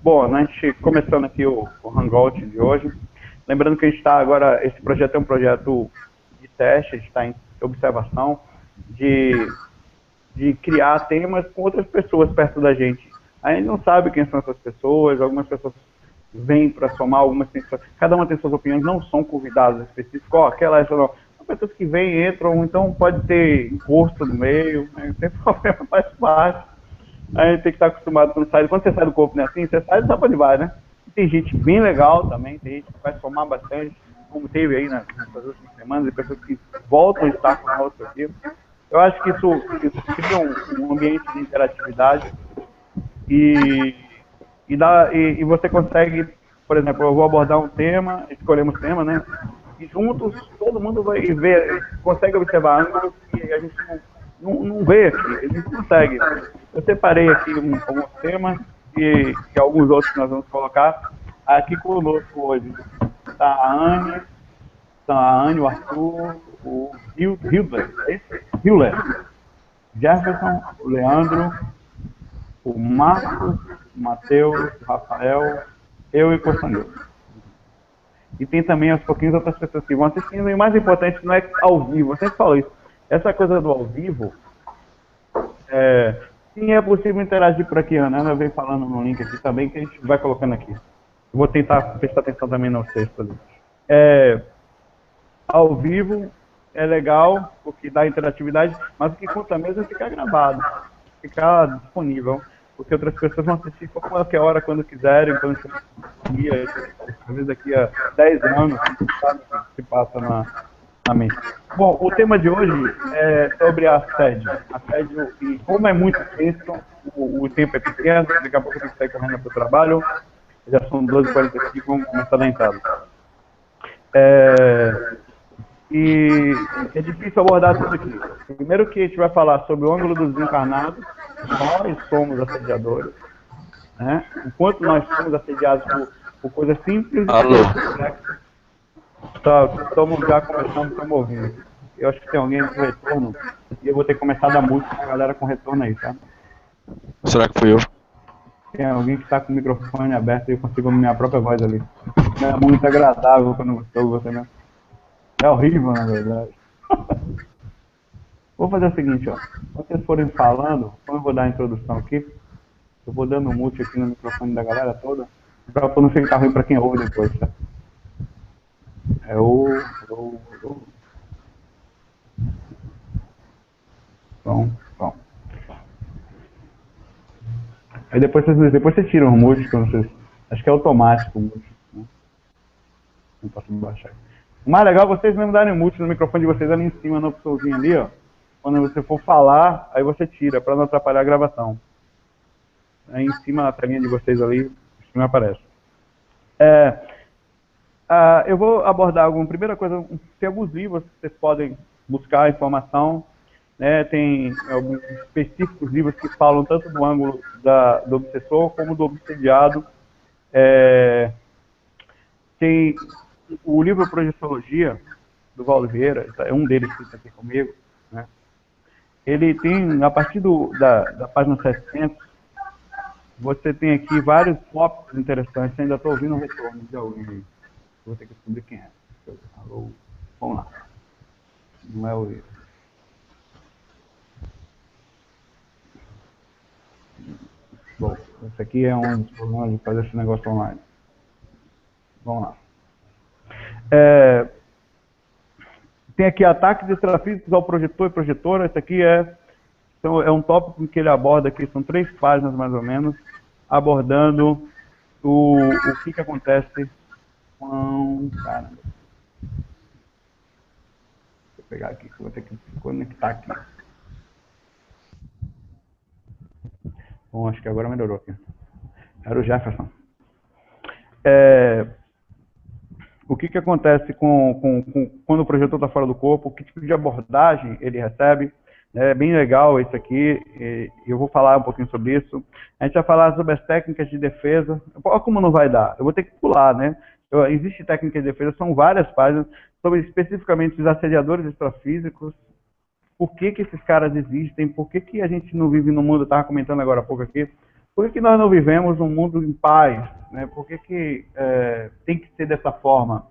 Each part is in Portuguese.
Bom, a gente começando aqui o Hangout de hoje. Lembrando que a gente está agora, esse projeto é um projeto de teste, a gente está em observação de criar temas com outras pessoas perto da gente. A gente não sabe quem são essas pessoas, algumas pessoas vêm para somar, cada uma tem suas opiniões, não são convidados específicos, aquela, essa não. São pessoas que vêm, entram, então pode ter encosto no meio, né? Não tem problema, faz parte. A gente tem que estar acostumado quando sai. Quando você sai do corpo, né, assim, você sai e sabe onde vai, né? E tem gente bem legal também, tem gente que vai somar bastante, como teve aí nessas últimas semanas, e pessoas que voltam a estar conosco aqui. Eu acho que isso cria um ambiente de interatividade e, e você consegue, por exemplo, eu vou abordar um tema, escolhemos tema, né? E juntos todo mundo vai ver, consegue observar ângulos que a gente não vê aqui, a gente consegue. Eu separei aqui alguns temas e alguns outros que nós vamos colocar. Aqui conosco hoje está a Anne, o Arthur, o Hilder, é isso? Hiller, Jefferson, o Leandro, o Marcos, o Matheus, o Rafael, eu e o Constantino. E tem também aos pouquinhos outras pessoas que vão assistindo, e o mais importante não é ao vivo, eu sempre falo isso. Essa coisa do ao vivo, sim, é possível interagir por aqui, Ana. Ana vem falando no link aqui também, que a gente vai colocando aqui. Eu vou tentar prestar atenção também no texto ali. Ao vivo é legal, porque dá interatividade, mas o que conta mesmo é ficar gravado, ficar disponível, porque outras pessoas vão assistir por qualquer hora, quando quiserem, quando dia, às vezes daqui a 10 anos, sabe o que se passa na mente. Bom, o tema de hoje é sobre assédio. Assédio, e como é muito extenso, o tempo é pequeno, daqui a pouco eu tenho que sair correndo para o trabalho, já são 12h45, vamos começar a entrada. E é difícil abordar tudo aqui. Primeiro que a gente vai falar sobre o ângulo dos encarnados. Nós somos assediadores, né? Enquanto nós somos assediados por coisas simples e coisas complexas. Tá, estamos já começando, estamos ouvindo. Eu acho que tem alguém com retorno e eu vou ter que começar a dar música com a galera com retorno aí, tá? Será que fui eu? Tem alguém que está com o microfone aberto e eu consigo ouvir minha própria voz ali. Não é muito agradável quando você ouve você mesmo. É horrível, na verdade. Vou fazer o seguinte, ó. Quando vocês forem falando, como eu vou dar a introdução aqui, eu vou dando mute aqui no microfone da galera toda, para não ficar ruim para quem ouve depois, tá? É o... Bom. Aí depois vocês tiram o mute, quando vocês... Acho que é automático o mute, né? Não posso baixar. O mais legal é vocês mesmo darem mute no microfone de vocês ali em cima, na opçãozinha ali, ó. Quando você for falar, aí você tira, para não atrapalhar a gravação. Aí em cima na telinha de vocês ali, isso não aparece. Eu vou abordar alguma primeira coisa, tem alguns livros que vocês podem buscar informação, né? Tem alguns específicos livros que falam tanto do ângulo do obsessor como do obsediado. Tem o livro Projeciologia, do Valdo Vieira, é um deles que está aqui comigo, né? Ele tem, a partir da página 700, você tem aqui vários tópicos interessantes. Eu ainda estou ouvindo um retorno de alguém aí. Vou ter que descobrir quem é. Alô, vamos lá. Não é o... Bom, esse aqui é um dos problemas de fazer esse negócio online. Vamos lá. Tem aqui ataques extrafísicos ao projetor e projetora. Esse aqui é um tópico que ele aborda aqui, são 3 páginas mais ou menos, abordando o que acontece com... Caramba. Deixa eu pegar aqui, que eu vou ter que conectar aqui. Bom, acho que agora melhorou aqui. Era o Jefferson. O que acontece quando o projetor está fora do corpo, que tipo de abordagem ele recebe. É bem legal isso aqui, eu vou falar um pouquinho sobre isso. A gente vai falar sobre as técnicas de defesa. Olha como não vai dar, eu vou ter que pular, né? Existe técnicas de defesa, são várias páginas, sobre especificamente os assediadores extrafísicos, por que esses caras existem, por que a gente não vive no mundo, eu estava comentando agora há pouco aqui, Por que nós não vivemos um mundo em paz? Né? Por que tem que ser dessa forma?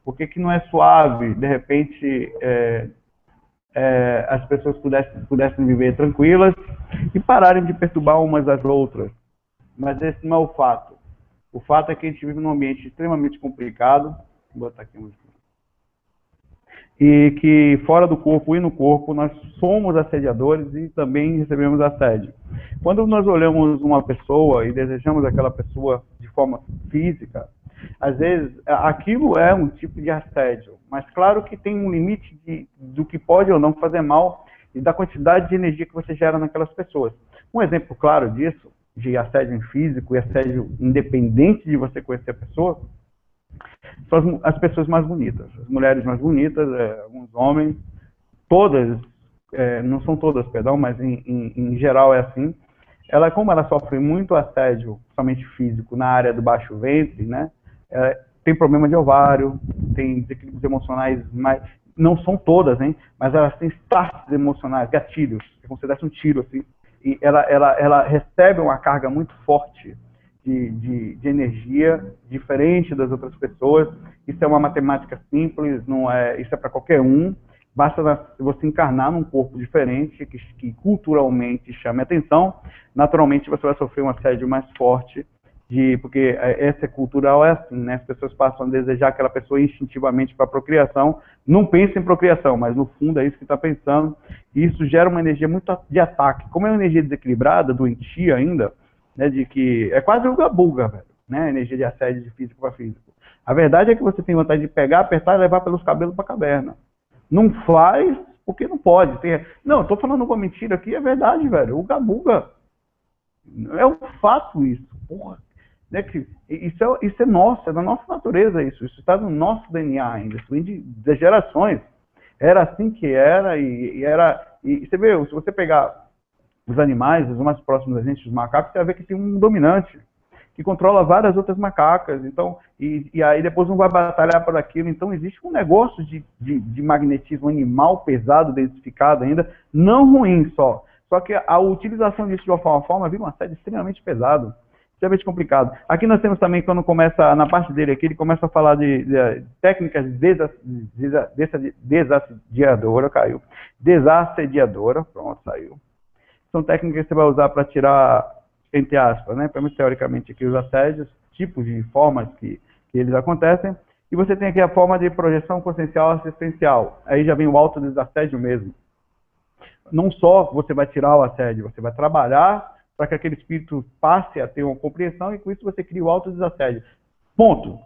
Por que não é suave, de repente, as pessoas pudessem viver tranquilas e pararem de perturbar umas às outras? Mas esse não é o fato. O fato é que a gente vive num ambiente extremamente complicado. Vou botar aqui e que fora do corpo e no corpo nós somos assediadores e também recebemos assédio. Quando nós olhamos uma pessoa e desejamos aquela pessoa de forma física, às vezes aquilo é um tipo de assédio, mas claro que tem um limite do que pode ou não fazer mal e da quantidade de energia que você gera naquelas pessoas. Um exemplo claro disso, de assédio físico e assédio independente de você conhecer a pessoa, são as pessoas mais bonitas, as mulheres mais bonitas, alguns homens, todas, não são todas, perdão, mas em geral é assim. Como ela sofre muito assédio, somente físico, na área do baixo ventre, né? Tem problema de ovário, tem desequilíbrios emocionais, não são todas, hein? Mas elas têm starts emocionais, gatilhos, é como se desse um tiro, assim, e ela recebe uma carga muito forte de energia, diferente das outras pessoas. Isso é uma matemática simples, não é, isso é para qualquer um. Basta você encarnar num corpo diferente, que culturalmente chame atenção, naturalmente você vai sofrer um assédio mais forte, porque essa cultural é assim, né? As pessoas passam a desejar aquela pessoa instintivamente para procriação, não pensa em procriação, mas no fundo é isso que está pensando, e isso gera uma energia muito de ataque. Como é uma energia desequilibrada, doentia ainda, né, de que é quase o uga-buga, velho, né? Energia de assédio de físico para físico. A verdade é que você tem vontade de pegar, apertar e levar pelos cabelos para a caverna. Não faz porque não pode. Não, eu tô falando uma mentira aqui, é verdade, velho. Uga-buga. É um fato isso. Porra. Né, isso é nosso, é da nossa natureza isso. Isso está no nosso DNA ainda. Isso vem de gerações. Era assim que era e você vê, se você pegar os animais, os mais próximos da gente, os macacos, você vai ver que tem um dominante que controla várias outras macacas, então, e aí depois um vai batalhar por aquilo. Então existe um negócio de magnetismo animal pesado, densificado ainda, não ruim só que a utilização disso de uma forma vira um assédio extremamente pesado, extremamente complicado. Aqui nós temos também, quando começa, na parte dele aqui, ele começa a falar de técnicas desassediadora, caiu, desassediadora, pronto, saiu. São técnicas que você vai usar para tirar, entre aspas, né, pelo menos teoricamente aqui, os assédios, tipos de formas que eles acontecem. E você tem aqui a forma de projeção consciencial assistencial. Aí já vem o autodesassédio mesmo. Não só você vai tirar o assédio, você vai trabalhar para que aquele espírito passe a ter uma compreensão e com isso você cria o autodesassédio. Ponto.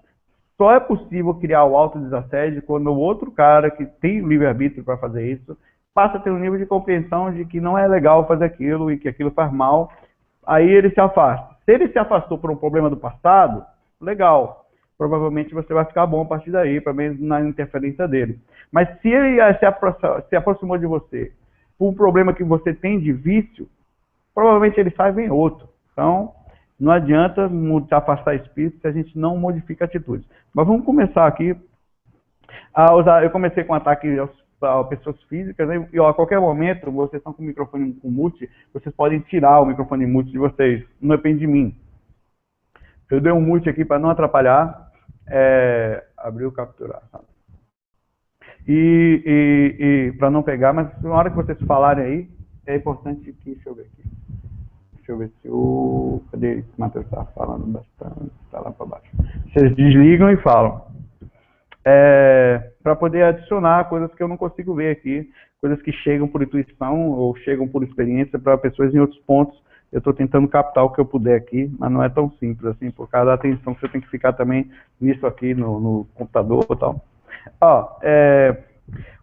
Só é possível criar o autodesassédio quando o outro cara que tem o livre-arbítrio para fazer isso passa a ter um nível de compreensão de que não é legal fazer aquilo e que aquilo faz mal, aí ele se afasta. Se ele se afastou por um problema do passado, legal. Provavelmente você vai ficar bom a partir daí, pelo menos na interferência dele. Mas se ele se aproximou de você por um problema que você tem de vício, provavelmente ele sai e vem outro. Então, não adianta afastar espírito se a gente não modifica atitudes. Mas vamos começar aqui a usar. Eu comecei com ataque a pessoas físicas, né? E a qualquer momento, vocês estão com o microfone com mute, vocês podem tirar o microfone mute de vocês, não depende de mim. Eu dei um mute aqui para não atrapalhar, abriu capturar, sabe? E para não pegar, mas na hora que vocês falarem aí, é importante que, deixa eu ver aqui, deixa eu ver se o, cadê esse Matheus está falando bastante, está lá para baixo. Vocês desligam e falam. Para poder adicionar coisas que eu não consigo ver aqui, coisas que chegam por intuição ou chegam por experiência para pessoas em outros pontos. Eu estou tentando captar o que eu puder aqui, mas não é tão simples assim, por causa da atenção que você tem que ficar também nisso aqui no computador e tal.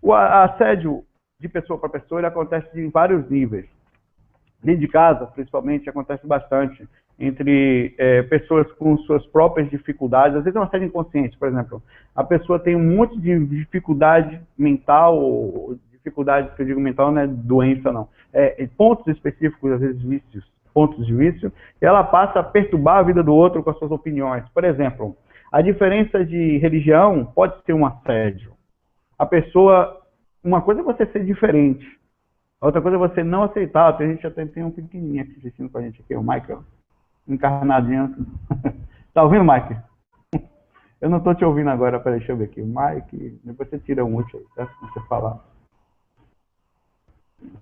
O assédio de pessoa para pessoa ele acontece em vários níveis. Dentro de casa, principalmente, acontece bastante entre pessoas com suas próprias dificuldades. Às vezes é uma assédio inconsciente, por exemplo. A pessoa tem um monte de dificuldade mental, ou dificuldade que eu digo mental não é doença, não. Pontos específicos, às vezes vícios, pontos de vício, e ela passa a perturbar a vida do outro com as suas opiniões. Por exemplo, a diferença de religião pode ser um assédio. A pessoa, uma coisa é você ser diferente, a outra coisa é você não aceitar. A gente até tem um pequenininho aqui assistindo com a gente aqui, o Michael. encarnadinho. Tá ouvindo, Mike? Eu não tô te ouvindo agora, peraí, deixa eu ver aqui. Mike, depois você tira um mute aí, tá? Se você falar.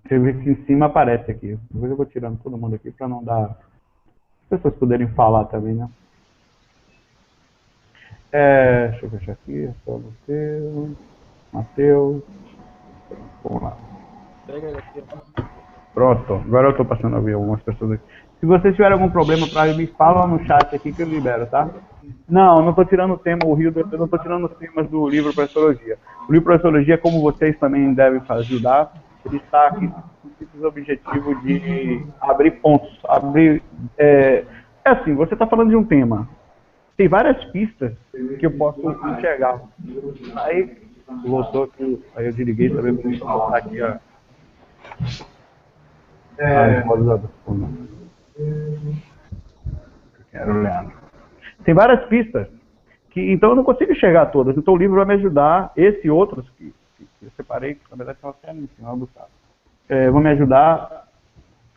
Você vê que em cima aparece aqui. Depois eu vou tirando todo mundo aqui para não dar... as pessoas poderem falar também, né? Deixa eu fechar aqui. Só Matheus. Vamos lá. Pronto. Agora eu estou passando a ver algumas pessoas aqui. Se vocês tiverem algum problema, me fala no chat aqui que eu libero, tá? Não estou tirando o tema, eu não estou tirando os temas do livro Professologia. O livro Professologia, como vocês também devem ajudar, ele está aqui com o simples objetivo de abrir pontos. Assim, você está falando de um tema. Tem várias pistas que eu posso enxergar. Aí, voltou aqui, aí eu desliguei também para botar aqui a roda do fundo. Quero Leandro. Tem várias pistas, então eu não consigo enxergar todas. Então o livro vai me ajudar, esse e outros que eu separei, que na verdade são até no final do caso. Vão me ajudar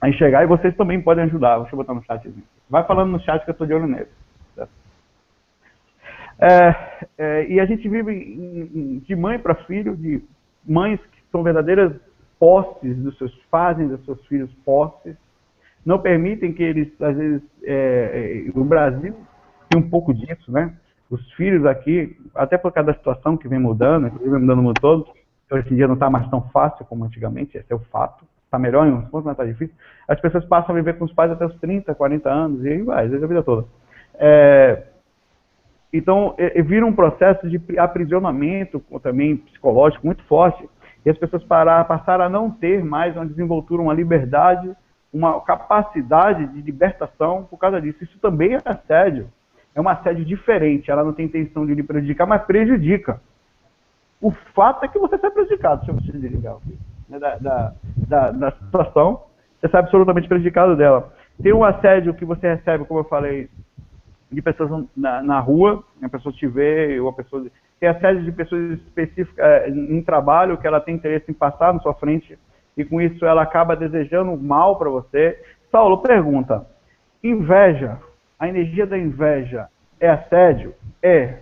a enxergar e vocês também podem ajudar. Deixa eu botar no chatzinho. Vai falando no chat que eu estou de olho nele. Certo? E a gente vive de mãe para filho, de mães que são verdadeiras posses dos seus, fazem dos seus filhos posses, não permitem que eles, às vezes, o Brasil tem um pouco disso, né? Os filhos aqui, até por causa da situação que vem mudando, inclusive vem mudando no mundo todo, hoje em dia não está mais tão fácil como antigamente, esse é o fato, está melhor em uns pontos, mas está difícil. As pessoas passam a viver com os pais até os 30, 40 anos, e aí vai, às vezes a vida toda. Então, vira um processo de aprisionamento também psicológico muito forte, e as pessoas passaram a não ter mais uma desenvoltura, uma liberdade, uma capacidade de libertação por causa disso. Isso também é assédio. É um assédio diferente, ela não tem intenção de lhe prejudicar, mas prejudica. O fato é que você sai prejudicado, se você desligar o vídeo, né, da situação, você sai absolutamente prejudicado dela. Tem um assédio que você recebe, como eu falei, de pessoas na rua, a pessoa te vê, ou a pessoa... Tem assédio de pessoas específicas em trabalho, que ela tem interesse em passar na sua frente, e com isso ela acaba desejando mal para você. Saulo pergunta, inveja, a energia da inveja é assédio? É.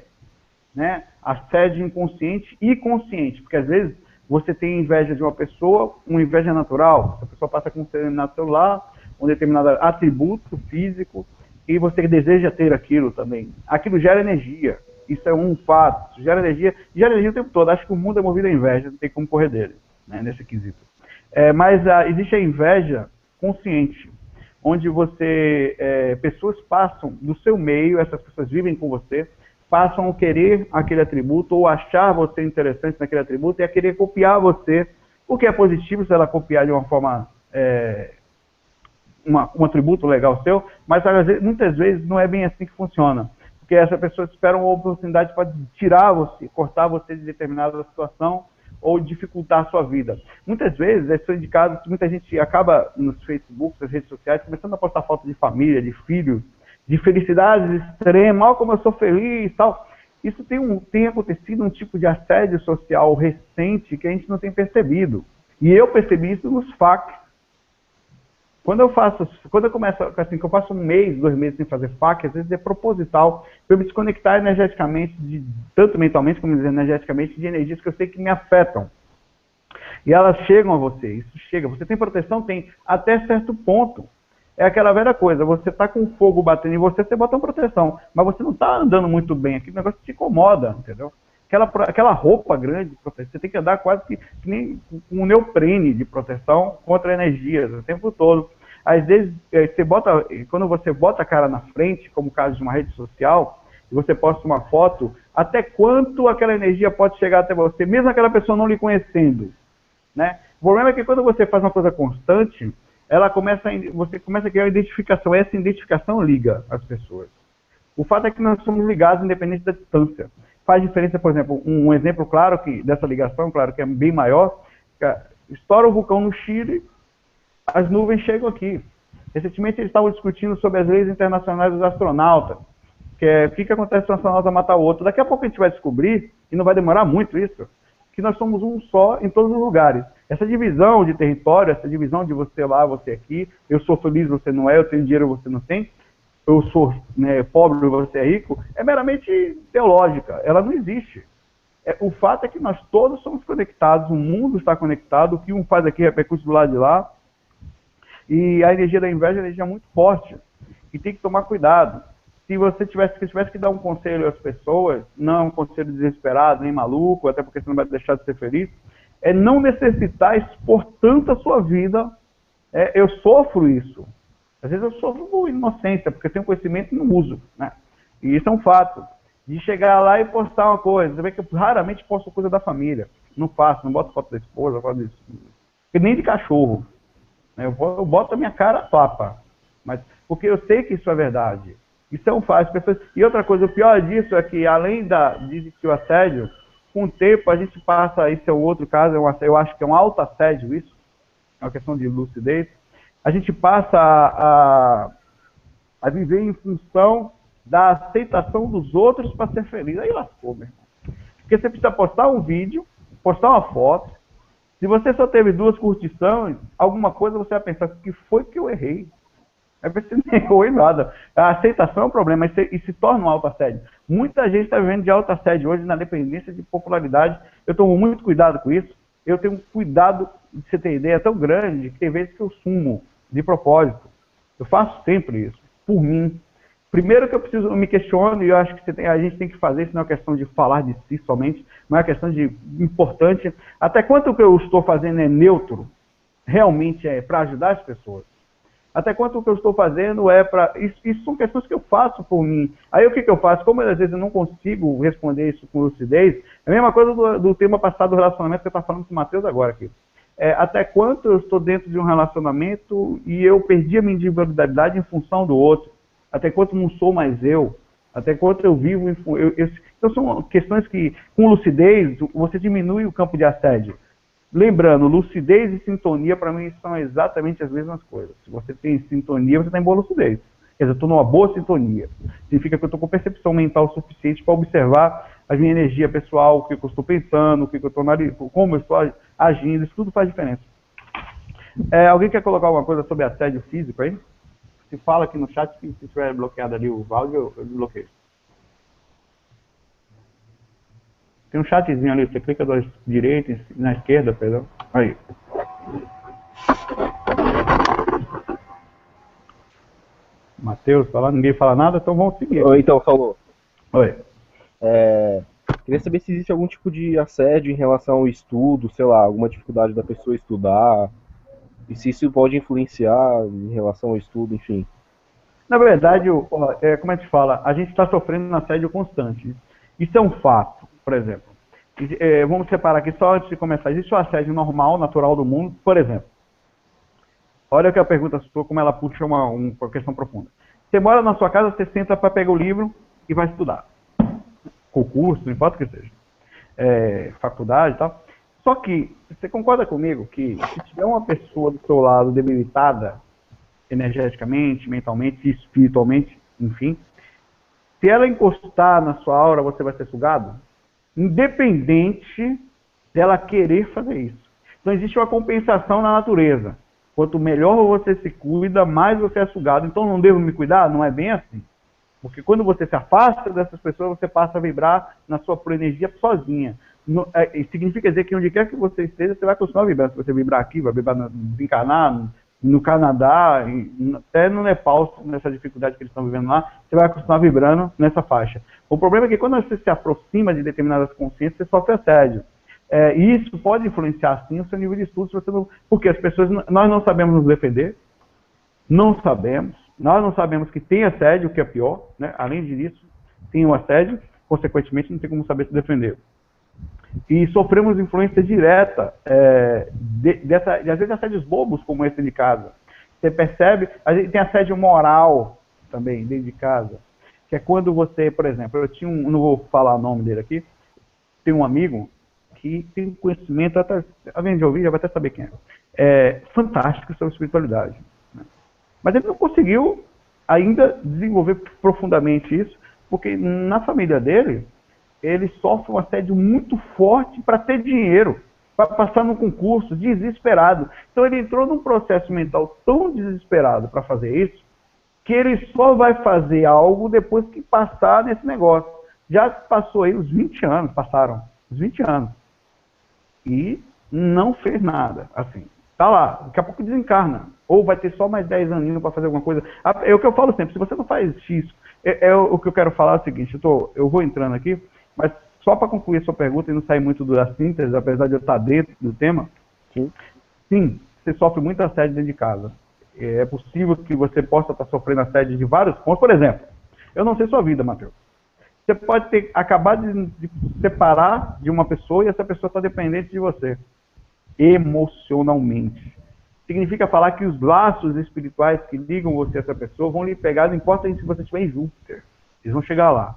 Né? Assédio inconsciente e consciente, porque às vezes você tem inveja de uma pessoa, uma inveja natural, a pessoa passa com um determinado celular, um determinado atributo físico, e você deseja ter aquilo também. Aquilo gera energia, isso é um fato, gera energia o tempo todo. Acho que o mundo é movido à inveja, não tem como correr dele, né, nesse quesito. Mas existe a inveja consciente, onde pessoas passam do seu meio, essas pessoas vivem com você, passam a querer aquele atributo, ou achar você interessante naquele atributo, e a querer copiar você, o que é positivo se ela copiar de uma forma, um atributo legal seu, mas muitas vezes não é bem assim que funciona. Porque essa pessoa espera uma oportunidade para tirar você, cortar você de determinada situação, ou dificultar a sua vida. Muitas vezes, é indicado que muita gente acaba nos Facebook, nas redes sociais, começando a postar fotos de família, de filhos, de felicidades extremas, como eu sou feliz e tal. Isso tem acontecido um tipo de assédio social recente que a gente não tem percebido. E eu percebi isso nos FAQs. Quando eu começo, assim, que eu passo 1 mês, 2 meses sem fazer FAQ, às vezes é proposital, para eu me desconectar energeticamente, tanto mentalmente como energeticamente, de energias que eu sei que me afetam. E elas chegam a você, isso chega. Você tem proteção? Tem, até certo ponto. É aquela velha coisa, você está com fogo batendo em você, você bota uma proteção, mas você não está andando muito bem, aquele negócio te incomoda, entendeu? Aquela roupa grande de proteção, você tem que andar quase que nem com um neoprene de proteção contra energias o tempo todo. Às vezes, quando você bota a cara na frente, como o caso de uma rede social, e você posta uma foto, até quanto aquela energia pode chegar até você, mesmo aquela pessoa não lhe conhecendo, né? O problema é que quando você faz uma coisa constante, você começa a criar uma identificação, essa identificação liga as pessoas. O fato é que nós somos ligados independente da distância. Faz diferença, por exemplo, um exemplo claro dessa ligação, claro que é bem maior, estoura o vulcão no Chile, as nuvens chegam aqui. Recentemente eles estavam discutindo sobre as leis internacionais dos astronautas, o que acontece se um astronauta matar o outro. Daqui a pouco a gente vai descobrir, e não vai demorar muito isso, que nós somos um só em todos os lugares. Essa divisão de território, essa divisão de você lá, você aqui, eu sou feliz, você não é, eu tenho dinheiro, você não tem, eu sou, né, pobre e você é rico, é meramente teológica, ela não existe. O fato é que nós todos somos conectados, o mundo está conectado, o que um faz aqui repercute do lado de lá, e a energia da inveja é uma energia muito forte, e tem que tomar cuidado. Se você tivesse que dar um conselho às pessoas, não um conselho desesperado, nem maluco, até porque você não vai deixar de ser feliz, é não necessitar expor tanto a sua vida. Eu sofro isso. Às vezes eu sofro por inocência, porque eu tenho conhecimento e não uso, né? E isso é um fato. De chegar lá e postar uma coisa. Você vê que eu raramente posto coisa da família. Não faço, não boto foto da esposa, foto disso. Nem de cachorro. Eu boto a minha cara a tapa. Mas, porque eu sei que isso é verdade. Isso é um fato. E outra coisa, o pior disso é que, além de existir o assédio, com o tempo a gente passa, isso é um outro caso, eu acho que é um autoassédio isso, é uma questão de lucidez, a gente passa a viver em função da aceitação dos outros para ser feliz. Aí lascou, meu irmão. Porque você precisa postar um vídeo, postar uma foto. Se você só teve 2 curtições, alguma coisa você vai pensar, que foi que eu errei? Aí você não errou em nada. A aceitação é um problema e se torna um autoassédio. Muita gente está vivendo de autoassédio hoje na dependência de popularidade. Eu tomo muito cuidado com isso. Eu tenho um cuidado, de você ter ideia, tão grande que tem vezes que eu sumo de propósito. Eu faço sempre isso, por mim. Primeiro que eu me questiono, e eu acho que a gente tem que fazer, isso não é uma questão de falar de si somente, mas é uma questão de importante. Até quanto o que eu estou fazendo é neutro, realmente é para ajudar as pessoas? Até quanto o que eu estou fazendo é para... Isso são questões que eu faço por mim. Aí o que eu faço? Como às vezes eu não consigo responder isso com lucidez, é a mesma coisa do tema passado do relacionamento que eu estava falando com o Matheus agora aqui. Até quanto eu estou dentro de um relacionamento e eu perdi a minha individualidade em função do outro. Até quanto não sou mais eu. Até quanto eu vivo... Então são questões que, com lucidez, você diminui o campo de assédio. Lembrando, lucidez e sintonia, para mim, são exatamente as mesmas coisas. Se você tem sintonia, você está em boa lucidez. Quer dizer, eu estou numa boa sintonia. Significa que eu estou com percepção mental suficiente para observar a minha energia pessoal, o que eu estou pensando, o que eu estou como eu estou agindo, isso tudo faz diferença. Alguém quer colocar alguma coisa sobre assédio físico aí? Se fala aqui no chat, que se tiver bloqueado ali o áudio, eu bloqueio. Tem um chatzinho ali, você clica da direita, na esquerda, perdão. Aí. Matheus, ninguém fala nada, então vamos seguir. Oi, então, falou. Oi. Queria saber se existe algum tipo de assédio em relação ao estudo, sei lá, alguma dificuldade da pessoa estudar, e se isso pode influenciar em relação ao estudo, enfim. Na verdade, como a gente fala, a gente está sofrendo um assédio constante. Isso é um fato. Por exemplo, vamos separar aqui só antes de começar. Existe o assédio normal, natural do mundo, por exemplo. Olha que a pergunta sua, como ela puxa uma questão profunda. Você mora na sua casa, você senta para pegar o livro e vai estudar. Concurso, não importa o que seja. Faculdade e tal. Só que, você concorda comigo que se tiver uma pessoa do seu lado debilitada, energeticamente, mentalmente, espiritualmente, enfim, se ela encostar na sua aura, você vai ser sugado? Independente dela querer fazer isso. Então existe uma compensação na natureza. Quanto melhor você se cuida, mais você é sugado. Então não devo me cuidar? Não é bem assim. Porque quando você se afasta dessas pessoas, você passa a vibrar na sua energia sozinha. Significa dizer que onde quer que você esteja, você vai continuar vibrando. Se você vibrar aqui, vai vibrar desencarnar, no Canadá, até no Nepal, nessa dificuldade que eles estão vivendo lá, você vai continuar vibrando nessa faixa. O problema é que quando você se aproxima de determinadas consciências, você sofre assédio. E isso pode influenciar, sim, o seu nível de estudo, se você não... Porque as pessoas, nós não sabemos nos defender, não sabemos, nós não sabemos que tem assédio, o que é pior, né? Além disso, tem o assédio, consequentemente não tem como saber se defender. E sofremos influência direta às vezes assédios bobos como esse de casa. Você percebe, a gente tem assédio moral também dentro de casa, que é quando você, por exemplo, eu tinha não vou falar o nome dele aqui, tem um amigo que tem conhecimento, até, alguém já ouviu, já vai até saber quem é fantástico sobre espiritualidade. Né? Mas ele não conseguiu ainda desenvolver profundamente isso, porque na família dele, ele sofre um assédio muito forte para ter dinheiro, para passar no concurso, desesperado. Então ele entrou num processo mental tão desesperado para fazer isso, que ele só vai fazer algo depois que passar nesse negócio. Já passou aí os 20 anos, passaram os 20 anos. E não fez nada, assim. Tá lá, daqui a pouco desencarna. Ou vai ter só mais 10 aninhos para fazer alguma coisa. É o que eu falo sempre, se você não faz X, o que eu quero falar é o seguinte, eu vou entrando aqui, mas só para concluir a sua pergunta e não sair muito da síntese, apesar de eu estar dentro do tema, sim, você sofre muito assédio dentro de casa. É possível que você possa estar sofrendo assédio de vários pontos. Por exemplo, eu não sei sua vida, Matheus. Você pode ter acabado de separar de uma pessoa e essa pessoa está dependente de você, emocionalmente. Significa falar que os laços espirituais que ligam você a essa pessoa vão lhe pegar, não importa se você estiver em Júpiter. Eles vão chegar lá.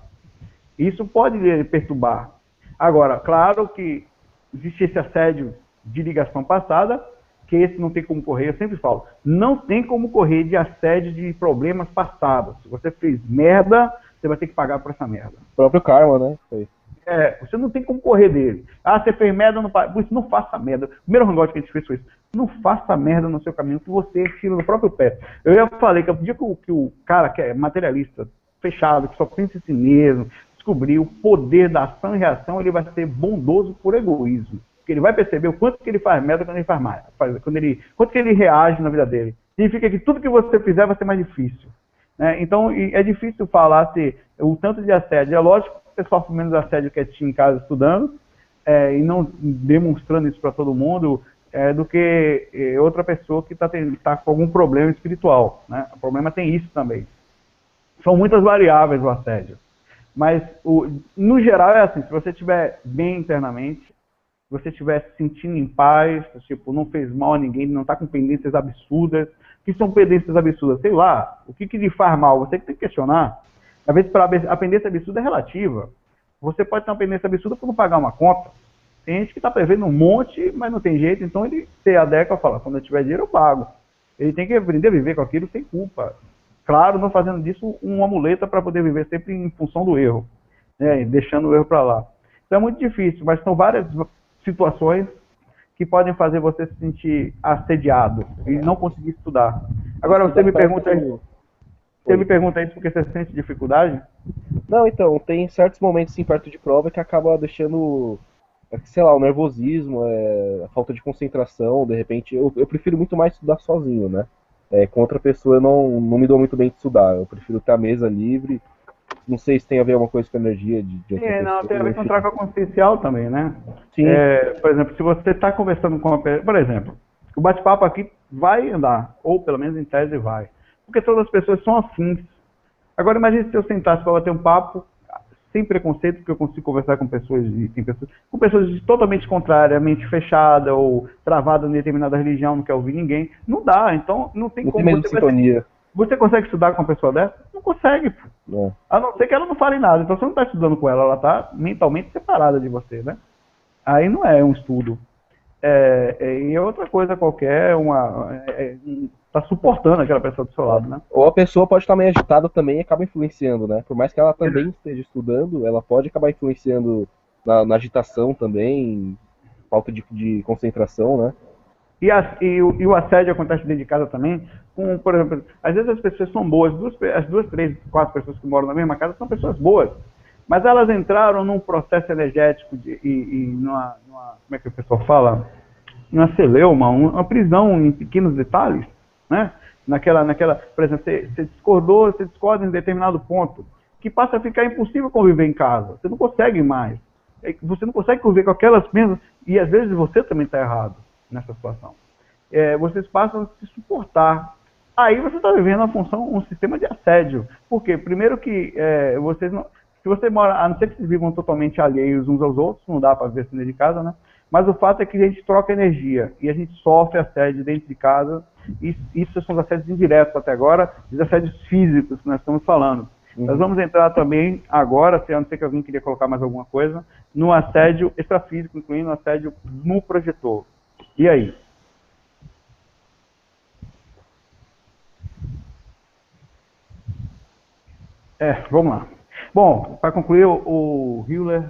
Isso pode lhe perturbar. Agora, claro que existe esse assédio de ligação passada, que esse não tem como correr, eu sempre falo, não tem como correr de assédio de problemas passados. Se você fez merda, você vai ter que pagar por essa merda. O próprio karma, né? Foi. Você não tem como correr dele. Ah, você fez merda, por isso não faça merda. O primeiro rangote que a gente fez foi isso. Não faça merda no seu caminho, que você tira no próprio pé. Eu já falei que o dia que o cara que é materialista, fechado, que só pensa em si mesmo, descobrir o poder da ação e reação, ele vai ser bondoso por egoísmo. Porque ele vai perceber o quanto que ele faz merda quando ele faz mais. Quanto que ele reage na vida dele. Significa que tudo que você fizer vai ser mais difícil. Né? Então, é difícil falar se o tanto de assédio. É lógico que você sofre menos assédio quietinho em casa estudando, e não demonstrando isso para todo mundo, do que outra pessoa que tá com algum problema espiritual. Né? O problema tem isso também. São muitas variáveis o assédio. Mas, no geral, é assim, se você estiver bem internamente, se você estiver se sentindo em paz, tipo, não fez mal a ninguém, não está com pendências absurdas. O que são pendências absurdas? Sei lá, o que lhe faz mal? Você que tem que questionar. Às vezes, a pendência absurda é relativa. Você pode ter uma pendência absurda por não pagar uma conta. Tem gente que está prevendo um monte, mas não tem jeito, então ele se adequa e fala, quando eu tiver dinheiro eu pago. Ele tem que aprender a viver com aquilo sem culpa. Claro, não fazendo disso uma muleta para poder viver sempre em função do erro, né, deixando o erro para lá. Então é muito difícil, mas são várias situações que podem fazer você se sentir assediado e não conseguir estudar. Agora, você me pergunta isso porque você sente dificuldade? Não, então, tem certos momentos assim, perto de prova que acaba deixando, sei lá, o nervosismo, a falta de concentração, de repente, eu prefiro muito mais estudar sozinho, né? Com outra pessoa eu não me dou muito bem de estudar, eu prefiro ter a mesa livre, não sei se tem a ver alguma coisa com a energia de outra pessoa. Não, tem a ver com troca consciencial também, né? Sim. Por exemplo, se você está conversando com uma pessoa, por exemplo, o bate-papo aqui vai andar, ou pelo menos em tese vai, porque todas as pessoas são afins. Agora imagine se eu sentasse para bater um papo sem preconceito, porque eu consigo conversar com pessoas totalmente contrariamente fechada ou travada em determinada religião, não quer ouvir ninguém. Não dá, então não tem como. Tem sintonia. Você consegue estudar com uma pessoa dessa? Não consegue. Não. A não ser que ela não fale nada. Então você não está estudando com ela, ela está mentalmente separada de você, né? Aí não é um estudo. E outra coisa qualquer, tá suportando aquela pessoa do seu lado, né? Ou a pessoa pode estar meio agitada também e acaba influenciando, né? Por mais que ela também esteja estudando, ela pode acabar influenciando na agitação também, falta de concentração, né? E o assédio acontece dentro de casa também, por exemplo, às vezes as pessoas são boas, as duas, três, quatro pessoas que moram na mesma casa são pessoas boas, mas elas entraram num processo energético numa como é que o pessoal fala? Numa celeuma, uma prisão em pequenos detalhes, né? Por exemplo, você discorda em determinado ponto, que passa a ficar impossível conviver em casa, você não consegue mais, você não consegue conviver com aquelas mesmas, e às vezes você também está errado nessa situação. Vocês passam a se suportar. Aí você está vivendo um sistema de assédio. Por quê? Primeiro que se você mora, a não ser que vocês vivam totalmente alheios uns aos outros, não dá para viver assim dentro de casa, né? Mas o fato é que a gente troca energia e a gente sofre assédio dentro de casa. E isso são os assédios indiretos até agora, os assédios físicos que nós estamos falando. Nós vamos entrar também agora, a não ser que alguém queria colocar mais alguma coisa, no assédio extrafísico, incluindo o assédio no projetor. E aí? Vamos lá. Bom, para concluir, o Hiller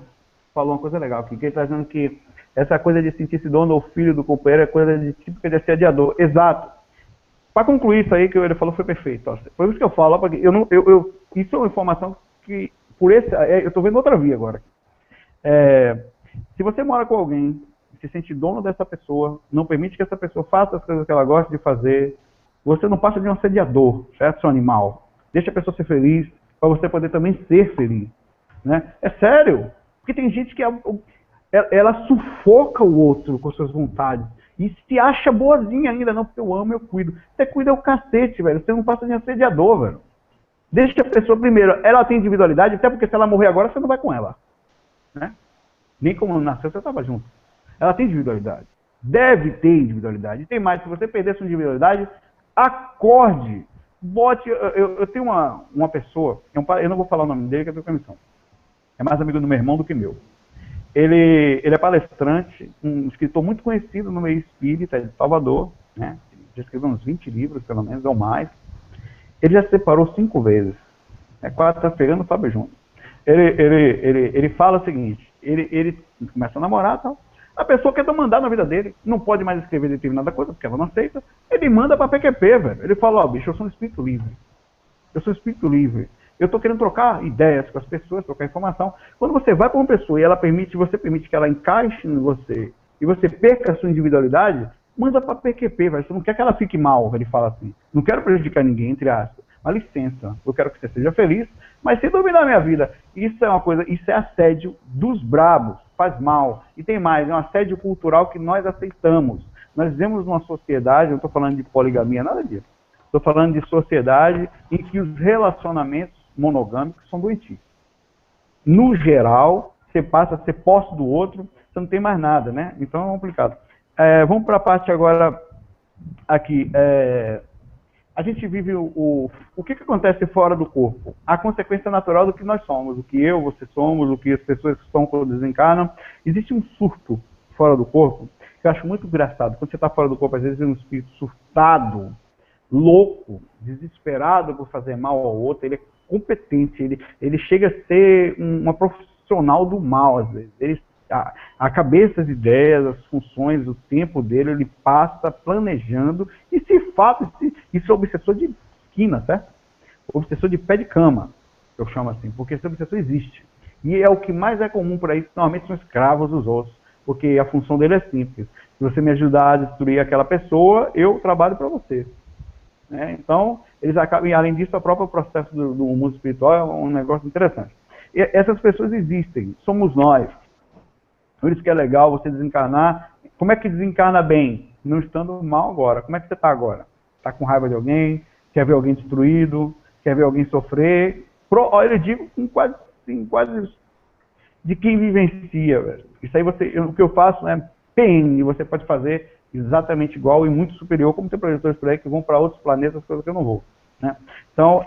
falou uma coisa legal aqui, que ele está dizendo que essa coisa de sentir-se dono ou filho do companheiro é coisa típica de assediador. Exato. Para concluir isso aí que ele falou foi perfeito. Ó. Por isso que eu falo, porque isso é uma informação que, eu estou vendo outra via agora. Se você mora com alguém, se sente dono dessa pessoa, não permite que essa pessoa faça as coisas que ela gosta de fazer, você não passa de um assediador, certo, seu animal? Deixa a pessoa ser feliz, para você poder também ser feliz. Né? É sério. Porque tem gente que ela sufoca o outro com suas vontades. E se acha boazinha ainda, não, porque eu amo, eu cuido. Você cuida o cacete, velho. Você não passa de assediador, velho. Deixa que a pessoa, primeiro, ela tem individualidade, até porque se ela morrer agora, você não vai com ela. Né? Nem como nasceu, você estava junto. Ela tem individualidade. Deve ter individualidade. E tem mais, se você perder sua individualidade, acorde. Bote. Eu tenho uma pessoa, eu não vou falar o nome dele, que eu tenho permissão. É mais amigo do meu irmão do que meu. Ele é palestrante, um escritor muito conhecido no meio espírita, de Salvador, né? Já escreveu uns 20 livros, pelo menos, ou mais. Ele já se separou 5 vezes. Quase está pegando o Fábio Júnior. Ele fala o seguinte, ele começa a namorar e tal. A pessoa quer mandar na vida dele, não pode mais escrever determinada coisa, porque ela não aceita. Ele manda para PQP, velho. Ele fala, ó, bicho, eu sou um espírito livre. Eu sou um espírito livre. Eu estou querendo trocar ideias com as pessoas, trocar informação. Quando você vai para uma pessoa e você permite que ela encaixe em você, e você perca a sua individualidade, manda para PQP, velho. Você não quer que ela fique mal, ele fala assim. Não quero prejudicar ninguém, entre aspas. Mas licença, eu quero que você seja feliz, mas sem dominar a minha vida. Isso é uma coisa, isso é assédio dos brabos, faz mal. E tem mais, é um assédio cultural que nós aceitamos. Nós vivemos numa sociedade, não estou falando de poligamia, nada disso. Estou falando de sociedade em que os relacionamentos monogâmicos são doentios. No geral, você passa a ser posse do outro, você não tem mais nada, né? Então é complicado. Vamos para a parte agora aqui. A gente vive o que acontece fora do corpo? A consequência natural do que nós somos, o que você somos, o que as pessoas que estão quando desencarnam. Existe um surto fora do corpo que eu acho muito engraçado. Quando você está fora do corpo, às vezes é um espírito surtado, louco, desesperado por fazer mal ao outro. Ele é competente, ele chega a ser uma profissional do mal, às vezes. A cabeça, as ideias, as funções, o tempo dele, ele passa planejando, e se fato, isso é obsessor de esquina, certo? Obsessor de pé de cama, eu chamo assim, porque esse obsessor existe. E é o que mais é comum por aí, normalmente são escravos dos outros, porque a função dele é simples. Se você me ajudar a destruir aquela pessoa, eu trabalho para você. Então, eles acabam, e além disso, o próprio processo do mundo espiritual é um negócio interessante. E essas pessoas existem, somos nós. Por isso que é legal você desencarnar. Como é que desencarna bem? Não estando mal agora. Como é que você está agora? Está com raiva de alguém? Quer ver alguém destruído? Quer ver alguém sofrer? Eu digo com quase de quem vivencia, velho. Isso aí o que eu faço é PN, você pode fazer exatamente igual e muito superior, como tem projetores por aí que vão para outros planetas, coisas que eu não vou. Né? Então,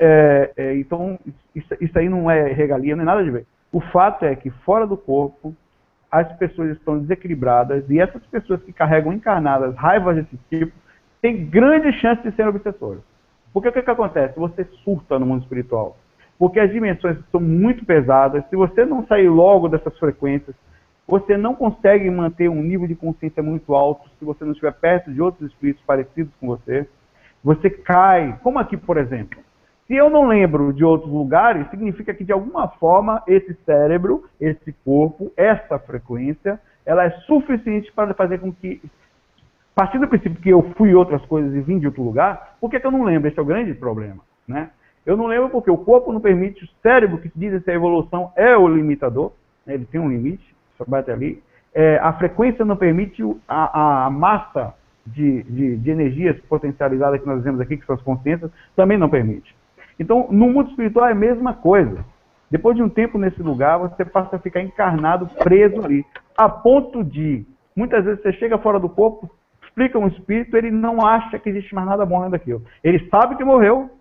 isso aí não é regalia, nem nada de ver. O fato é que fora do corpo, as pessoas estão desequilibradas, e essas pessoas que carregam encarnadas raivas desse tipo, têm grande chance de serem obsessores. Porque o que acontece? Você surta no mundo espiritual. Porque as dimensões são muito pesadas. Se você não sair logo dessas frequências, você não consegue manter um nível de consciência muito alto se você não estiver perto de outros espíritos parecidos com você. Você cai, como aqui, por exemplo. Se eu não lembro de outros lugares, significa que, de alguma forma, esse cérebro, esse corpo, essa frequência, ela é suficiente para fazer com que, partindo do princípio que eu fui outras coisas e vim de outro lugar, por que eu não lembro? Esse é o grande problema. Né? Eu não lembro porque o corpo não permite, o cérebro, que diz que a evolução é o limitador, né? Ele tem um limite, só bate ali. A frequência não permite a massa de energias potencializadas que nós vemos aqui, que são as consciências, também não permite. Então, no mundo espiritual é a mesma coisa. Depois de um tempo nesse lugar, você passa a ficar encarnado, preso ali. A ponto de, muitas vezes você chega fora do corpo, explica um espírito, ele não acha que existe mais nada bom além daquilo. Ele sabe que morreu,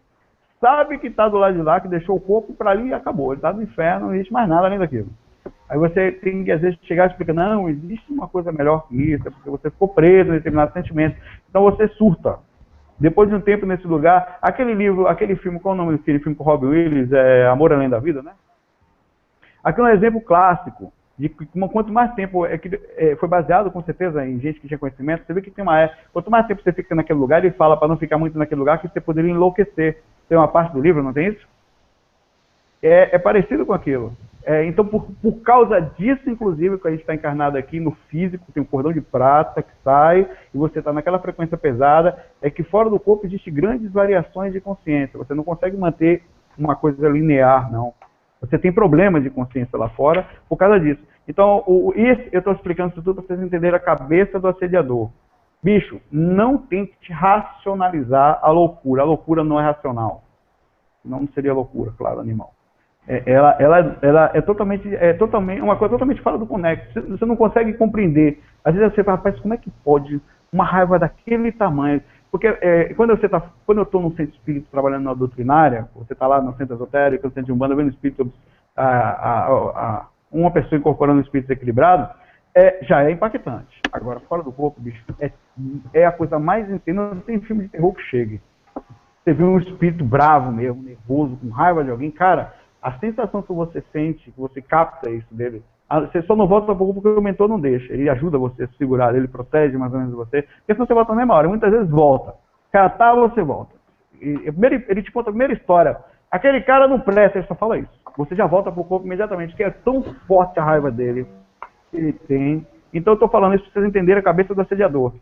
sabe que está do lado de lá, que deixou o corpo para ali e acabou. Ele está no inferno, não existe mais nada além daquilo. Aí você tem que, às vezes, chegar e explicar, não, existe uma coisa melhor que isso, é porque você ficou preso em determinados sentimentos. Então você surta. Depois de um tempo nesse lugar, aquele filme, qual é o nome daquele filme com o Robin Williams? Amor Além da Vida, né? Aqui é um exemplo clássico. de que quanto mais tempo foi baseado com certeza em gente que tinha conhecimento, você vê que tem uma quanto mais tempo você fica naquele lugar, ele fala para não ficar muito naquele lugar que você poderia enlouquecer. Tem uma parte do livro, não tem isso? É parecido com aquilo. Então, por causa disso, inclusive, que a gente está encarnado aqui no físico, tem um cordão de prata que sai, e você está naquela frequência pesada, é que fora do corpo existem grandes variações de consciência. Você não consegue manter uma coisa linear, não. Você tem problemas de consciência lá fora por causa disso. Então, eu estou explicando isso tudo para vocês entenderem a cabeça do assediador. Bicho, não tente racionalizar a loucura. A loucura não é racional. Não seria loucura, claro, animal. Ela é totalmente uma coisa totalmente fora do conexo. Você não consegue compreender. Às vezes você fala, rapaz, como é que pode uma raiva daquele tamanho? Porque quando eu estou no centro espírita trabalhando na doutrinária, você está lá no centro esotérico, no centro de Umbanda, vendo espírito, uma pessoa incorporando o espírito equilibrado, já é impactante. Agora, fora do corpo, bicho, é a coisa mais intensa. Não tem filme de terror que chegue. Você vê um espírito bravo mesmo, nervoso, com raiva de alguém, cara, a sensação que você sente, que você capta isso dele, você só não volta para o porque o mentor não deixa. Ele ajuda você a se segurar, ele protege mais ou menos você. Porque se você volta na mesma hora, muitas vezes volta. Cara, você volta. Ele te conta a primeira história. Aquele cara não presta, ele só fala isso. Você já volta para o corpo imediatamente, porque é tão forte a raiva dele que ele tem. Então eu estou falando isso para vocês entenderem a cabeça do assediador.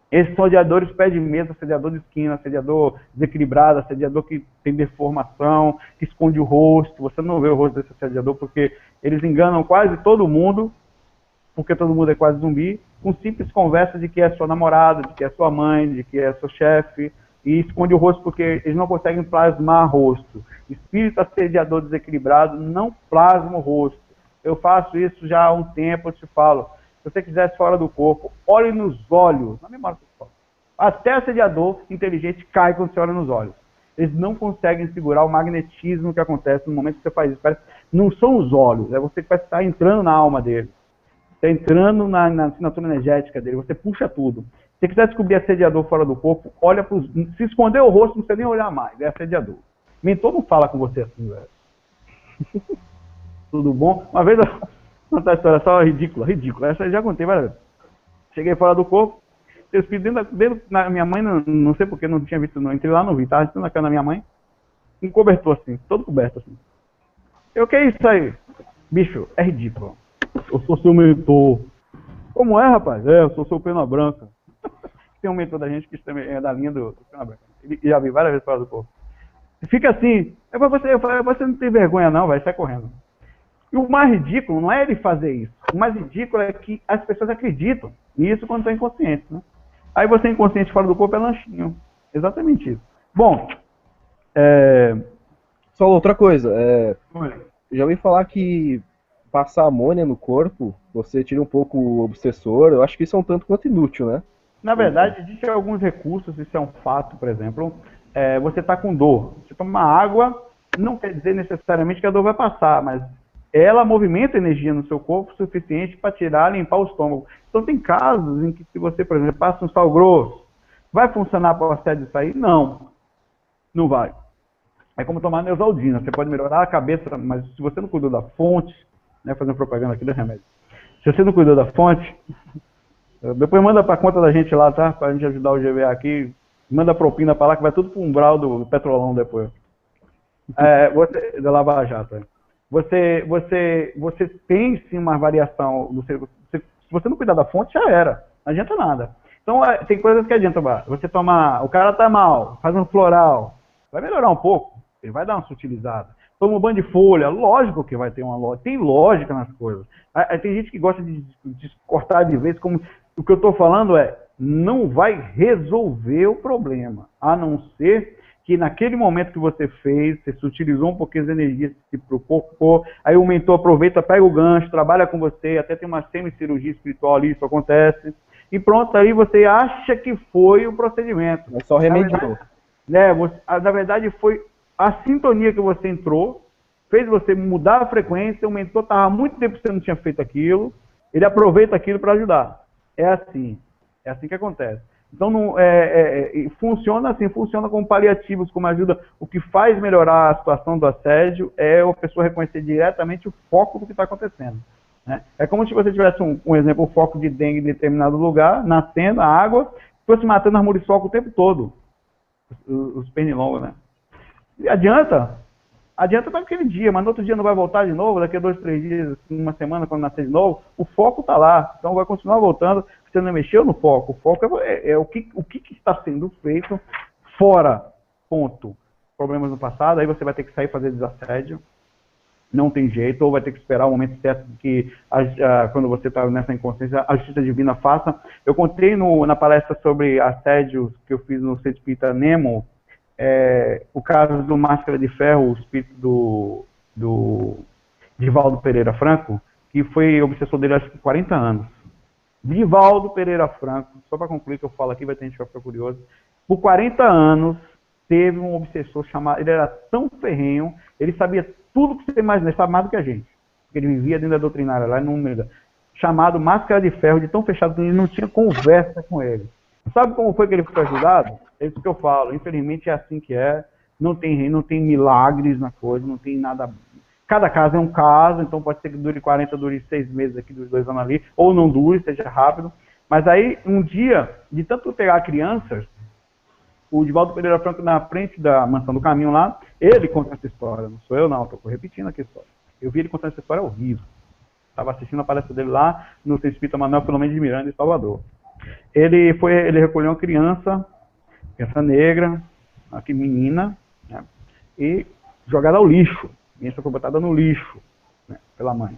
Esses são assediadores pé de mesa, assediador de esquina, assediador desequilibrado, assediador que tem deformação, que esconde o rosto. Você não vê o rosto desse assediador porque eles enganam quase todo mundo, porque todo mundo é quase zumbi, com simples conversa de que é sua namorada, de que é sua mãe, de que é seu chefe, e esconde o rosto porque eles não conseguem plasmar rosto. Espírito assediador desequilibrado não plasma o rosto. Eu faço isso já há um tempo, eu te falo. Se você quisesse fora do corpo, olhe nos olhos, na memória pessoal. Até assediador inteligente cai quando você olha nos olhos. Eles não conseguem segurar o magnetismo que acontece no momento que você faz isso. Não são os olhos, é você que vai estar entrando na alma dele. Está entrando na assinatura energética dele, você puxa tudo. Se você quiser descobrir assediador fora do corpo, olha para os... Se esconder o rosto, não precisa nem olhar mais, é assediador. Mentor não fala com você assim, velho. Tudo bom? Uma vez... Não tá história só ridícula. Essa eu já contei várias vezes. Cheguei fora do corpo, eu espírito dentro da minha mãe, não sei porque não tinha visto, não entrei lá, não vi, tava na cama da minha mãe, um cobertor assim, todo coberto assim. Que é isso aí? Bicho, é ridículo. Eu sou seu mentor. Como é, rapaz? Eu sou seu pena branca. Tem um mentor da gente que também é da linha do pena branca. Ele já vi várias vezes fora do corpo. Fica assim, eu falei, você não tem vergonha não, vai, sai correndo. E o mais ridículo não é ele fazer isso. O mais ridículo é que as pessoas acreditam nisso quando estão inconscientes. Né? Aí você inconsciente fora do corpo é lanchinho. Exatamente isso. Bom, Só outra coisa. Já ouvi falar que passar amônia no corpo, você tira um pouco o obsessor. Eu acho que isso é um tanto quanto inútil, né? Na verdade, existem alguns recursos, isso é um fato, por exemplo. Você está com dor. Você toma água, não quer dizer necessariamente que a dor vai passar, mas ela movimenta energia no seu corpo o suficiente para tirar, limpar o estômago. Então tem casos em que se você, por exemplo, passa um sal grosso, vai funcionar para o assédio sair? Não. Não vai. É como tomar Neosaldina. Você pode melhorar a cabeça, mas se você não cuidou da fonte, né, fazendo propaganda aqui do remédio. Se você não cuidou da fonte, depois manda para a conta da gente lá, tá? Para a gente ajudar o GVA aqui. Manda propina para lá que vai tudo para o umbral do Petrolão depois. Da Lava Jato. Você tem sim uma variação. Se você não cuidar da fonte, já era. Não adianta nada. Então, tem coisas que adiantam. Você toma. O cara tá mal, faz um floral. Vai melhorar um pouco. Ele vai dar uma sutilizada. Toma um banho de folha. Lógico que vai ter uma lógica. Tem lógica nas coisas. Tem gente que gosta de cortar de vez. Como o que eu estou falando não vai resolver o problema. A não ser que naquele momento que você fez, você utilizou um pouquinho as energias que se propôs, aí o mentor aproveita, pega o gancho, trabalha com você, até tem uma semicirurgia espiritual ali, isso acontece, e pronto, aí você acha que foi o procedimento. É só remediou. Na verdade, foi a sintonia que você entrou, fez você mudar a frequência, o mentor estava há muito tempo que você não tinha feito aquilo, ele aproveita aquilo para ajudar. É assim que acontece. Então, funciona assim, funciona como paliativos, como ajuda. O que faz melhorar a situação do assédio é a pessoa reconhecer diretamente o foco do que está acontecendo. né? É como se você tivesse um exemplo, um foco de dengue em determinado lugar, nascendo, a água, fosse matando as muriçocas o tempo todo, os pernilongos, né? E adianta naquele dia, mas no outro dia não vai voltar de novo, daqui a 2, 3 dias, uma semana, quando nascer de novo, o foco está lá, então vai continuar voltando, você não mexeu no foco, o foco é o que está sendo feito fora, ponto. Problemas no passado, aí você vai ter que sair e fazer desassédio, não tem jeito, ou vai ter que esperar o momento certo que, quando você está nessa inconsciência, a justiça divina faça. Eu contei na palestra sobre assédios que eu fiz no Centro Espírita Nemo, o caso do Máscara de Ferro, o espírito do Divaldo Pereira Franco, que foi obsessor dele acho que 40 anos. Divaldo Pereira Franco, só para concluir que eu falo aqui, vai ter gente que vai ficar curioso, por 40 anos teve um obsessor chamado, ele era tão ferrenho, ele sabia tudo que você imagina, ele sabe mais do que a gente, porque ele vivia dentro da doutrinária lá, chamado Máscara de Ferro, de tão fechado que ele não tinha conversa com ele. Sabe como foi que ele foi ajudado? É isso que eu falo, infelizmente é assim que é, não tem milagres na coisa, não tem nada. Cada caso é um caso, então pode ser que dure 40, dure 6 meses aqui, dos 2 anos ali, ou não dure, seja rápido. Mas aí, um dia, de tanto pegar crianças, o Divaldo Pereira Franco, na frente da Mansão do Caminho lá, ele conta essa história, não sou eu não, estou repetindo aqui a história. Eu vi ele contando essa história ao vivo. Estava assistindo a palestra dele lá no Centro Espírita Manuel Filomeno de Miranda, em Salvador. Ele recolheu uma criança negra, aqui menina, né, e jogada ao lixo. A criança foi botada no lixo, né, pela mãe.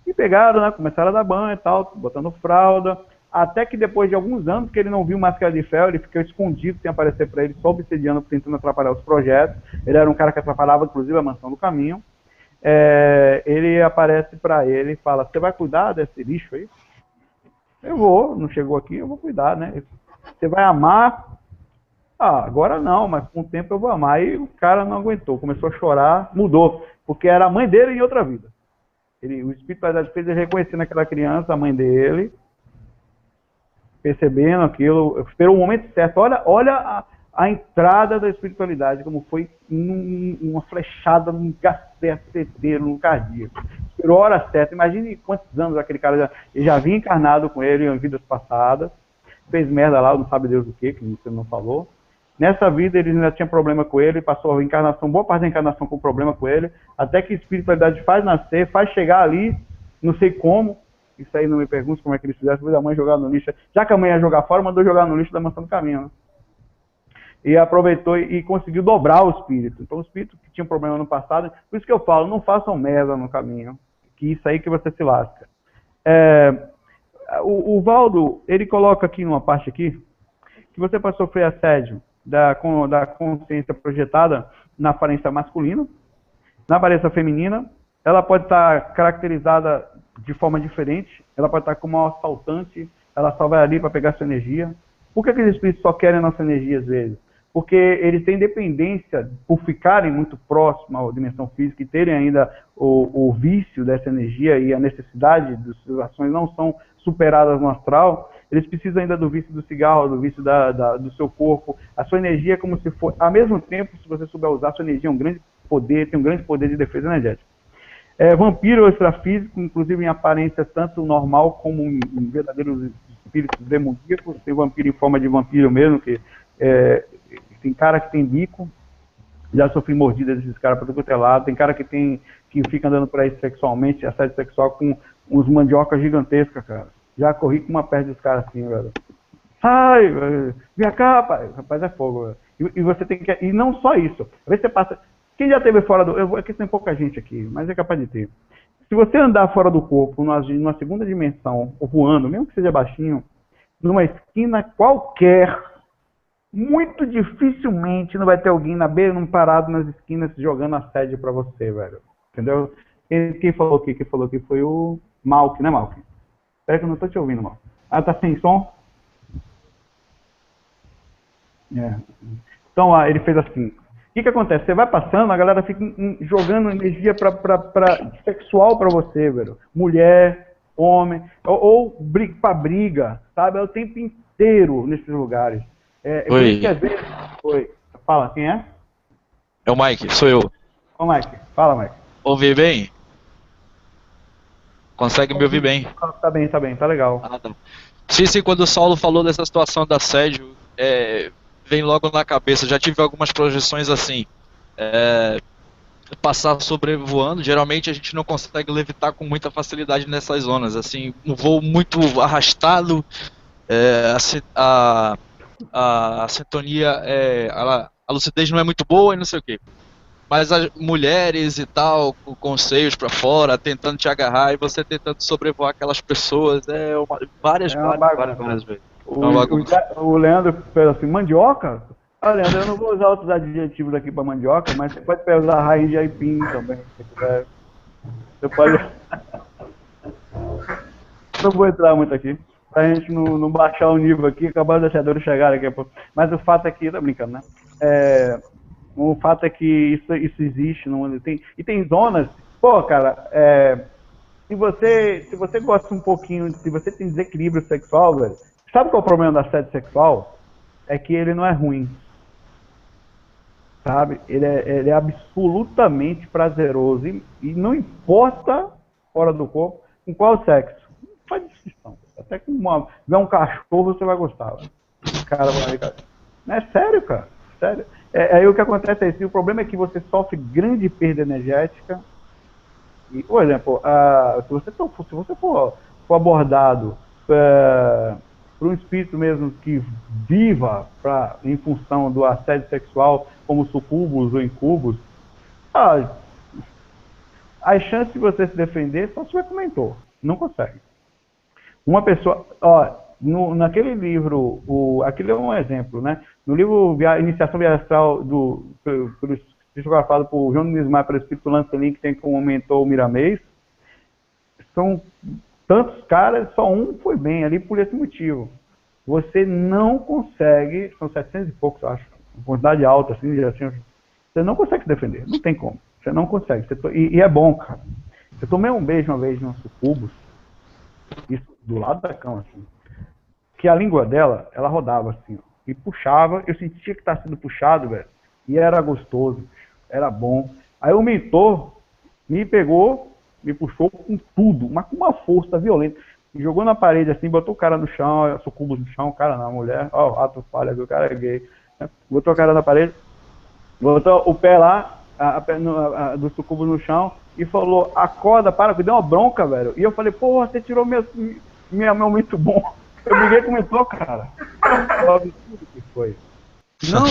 E pegaram, né, começaram a dar banho e tal, botando fralda, até que depois de alguns anos que ele não viu Máscara de Ferro, ele ficou escondido sem aparecer para ele, só obsediando, tentando atrapalhar os projetos. Ele era um cara que atrapalhava, inclusive, a Mansão do Caminho. Ele aparece para ele e fala: você vai cuidar desse lixo aí? Eu vou, não chegou aqui, eu vou cuidar, né? Você vai amar? Agora não, mas com o tempo eu vou amar. Aí o cara não aguentou, começou a chorar, mudou, porque era a mãe dele em outra vida. O Espírito da Verdade fez ele reconhecer naquela criança a mãe dele, percebendo aquilo, esperou o momento certo. Olha a entrada da espiritualidade, como foi uma flechada num certeiro, num cardíaco. Esperou a hora certa. Imagine quantos anos aquele cara já vinha encarnado com ele em vidas passadas, fez merda lá, não sabe Deus o que você não falou. Nessa vida ele ainda tinha problema com ele, passou a encarnação, boa parte da encarnação com problema com ele, até que a espiritualidade faz nascer, faz chegar ali, não sei como, isso aí não me pergunte como é que eles fizeram, depois a mãe jogar no lixo, já que a mãe ia jogar fora, mandou jogar no lixo da Mansão do Caminho, né? E aproveitou e conseguiu dobrar o espírito. Então o espírito que tinha problema no passado, por isso que eu falo, não façam merda no caminho, que isso aí que você se lasca. O Valdo, ele coloca aqui numa parte aqui, que você pode sofrer assédio da consciência projetada na aparência masculina, na aparência feminina, ela pode estar caracterizada de forma diferente, ela pode estar como um assaltante, ela só vai ali para pegar sua energia. Por que aqueles espíritos só querem a nossa energia às vezes? Porque eles têm dependência, por ficarem muito próximos à dimensão física e terem ainda o vício dessa energia e a necessidade das suas ações não são superadas no astral, eles precisam ainda do vício do cigarro, do vício do seu corpo. A sua energia é como se fosse, ao mesmo tempo, se você souber usar, a sua energia é um grande poder, tem um grande poder de defesa energética. Vampiro extrafísico, inclusive em aparência tanto normal como em verdadeiros espíritos demoníacos. Tem vampiro em forma de vampiro mesmo, que tem cara que tem bico, já sofri mordida desses caras para todo quanto é lado. Tem cara que fica andando por aí sexualmente, assédio sexual com uns mandiocas gigantescas, cara. Já corri com uma perna dos caras assim, velho. Sai, vem cá, rapaz. Rapaz, é fogo, velho. E você tem que. E não só isso. Às vezes você passa. Quem já teve fora do. Aqui tem pouca gente aqui, mas é capaz de ter. Se você andar fora do corpo, numa segunda dimensão, ou voando, mesmo que seja baixinho, numa esquina qualquer, muito dificilmente não vai ter alguém na beira, parado nas esquinas, jogando assédio pra você, velho. Entendeu? Quem falou aqui? Quem falou aqui foi o Malk, né, Malk? Espera que eu não tô te ouvindo, Malk. Tá sem som? Então, ele fez assim. O que acontece? Você vai passando, a galera fica jogando energia sexual pra você, velho. Mulher, homem, ou pra briga, sabe? É o tempo inteiro nesses lugares. Oi. Oi. Fala, quem é? É o Mike, sou eu. Ô, Mike. Fala, Mike. Ouvi bem? Consegue me ouvir bem? Tá bem, tá legal. Ah, tá. Sim, quando o Saulo falou dessa situação do assédio, vem logo na cabeça. Já tive algumas projeções assim. Passar sobrevoando, geralmente a gente não consegue levitar com muita facilidade nessas zonas. Assim, um voo muito arrastado, a sintonia, a lucidez não é muito boa e não sei o quê. Mas as mulheres e tal, com os seios pra fora, tentando te agarrar e você tentando sobrevoar aquelas pessoas, várias vezes. O Leandro fez assim, mandioca? Ah, Leandro, eu não vou usar outros adjetivos aqui pra mandioca, mas você pode usar raiz de aipim também, se quiser. Você pode... Não vou entrar muito aqui, pra gente não baixar o nível aqui, acabar os achadores chegarem aqui. Mas o fato é que, tá brincando, né? O fato é que isso existe, e tem zonas, pô, cara, se você gosta um pouquinho, se você tem desequilíbrio sexual, velho, sabe qual é o problema do assédio sexual? É que ele não é ruim, sabe? Ele é absolutamente prazeroso, e não importa, fora do corpo, com qual sexo. Não faz distinção. Até que tiver um cachorro, você vai gostar, velho. Cara, é sério, cara, sério. Aí o que acontece é isso. O problema é que você sofre grande perda energética. E, por exemplo, se você for abordado por um espírito mesmo que viva em função do assédio sexual, como sucubus ou incubus, as chances de você se defender só se você comentou. Não consegue. Uma pessoa... naquele livro, aquele é um exemplo, né? No livro Iniciação Via Astral, psicografado por João Nismar pelo Espírito Lancelin, que tem como mentor o Miramês, são tantos caras, só um foi bem ali por esse motivo. Você não consegue, são 700 e poucos, eu acho, uma quantidade alta, assim, você não consegue se defender, não tem como. Você não consegue. E é bom, cara. Eu tomei um beijo uma vez no sucubus, isso do lado da cama, assim, que a língua dela, ela rodava assim, ó, e puxava, eu sentia que estava sendo puxado, velho, e era gostoso, era bom. Aí o mentor me pegou, me puxou com tudo, mas com uma força violenta, me jogou na parede assim, botou o cara no chão, sucubus no chão, o cara não, a mulher, ato falha, o cara é gay, né? Botou o cara na parede, botou o pé lá, do sucubus no chão, e falou, acorda, para, me deu uma bronca, velho. E eu falei, porra, você tirou meu momento bom. Eu briguei com o mentor, cara. É um absurdo que foi. Não,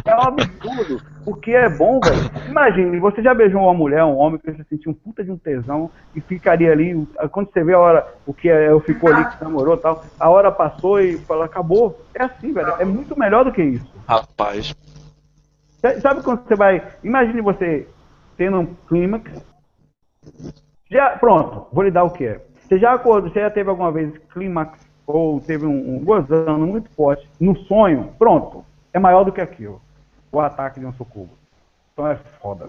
é um absurdo. Porque é bom, velho. Imagine, você já beijou uma mulher, um homem, que você sentiu um puta de um tesão e ficaria ali. Quando você vê a hora, o que eu ficou ali, que namorou e tal, a hora passou e falou, acabou. É assim, velho. É muito melhor do que isso. Rapaz. Sabe quando você vai... Imagine você tendo um clímax. Pronto, vou lhe dar o que é. Você já teve alguma vez clímax ou teve um gozando muito forte no sonho? Pronto, é maior do que aquilo. O ataque de um sucubo. Então é foda.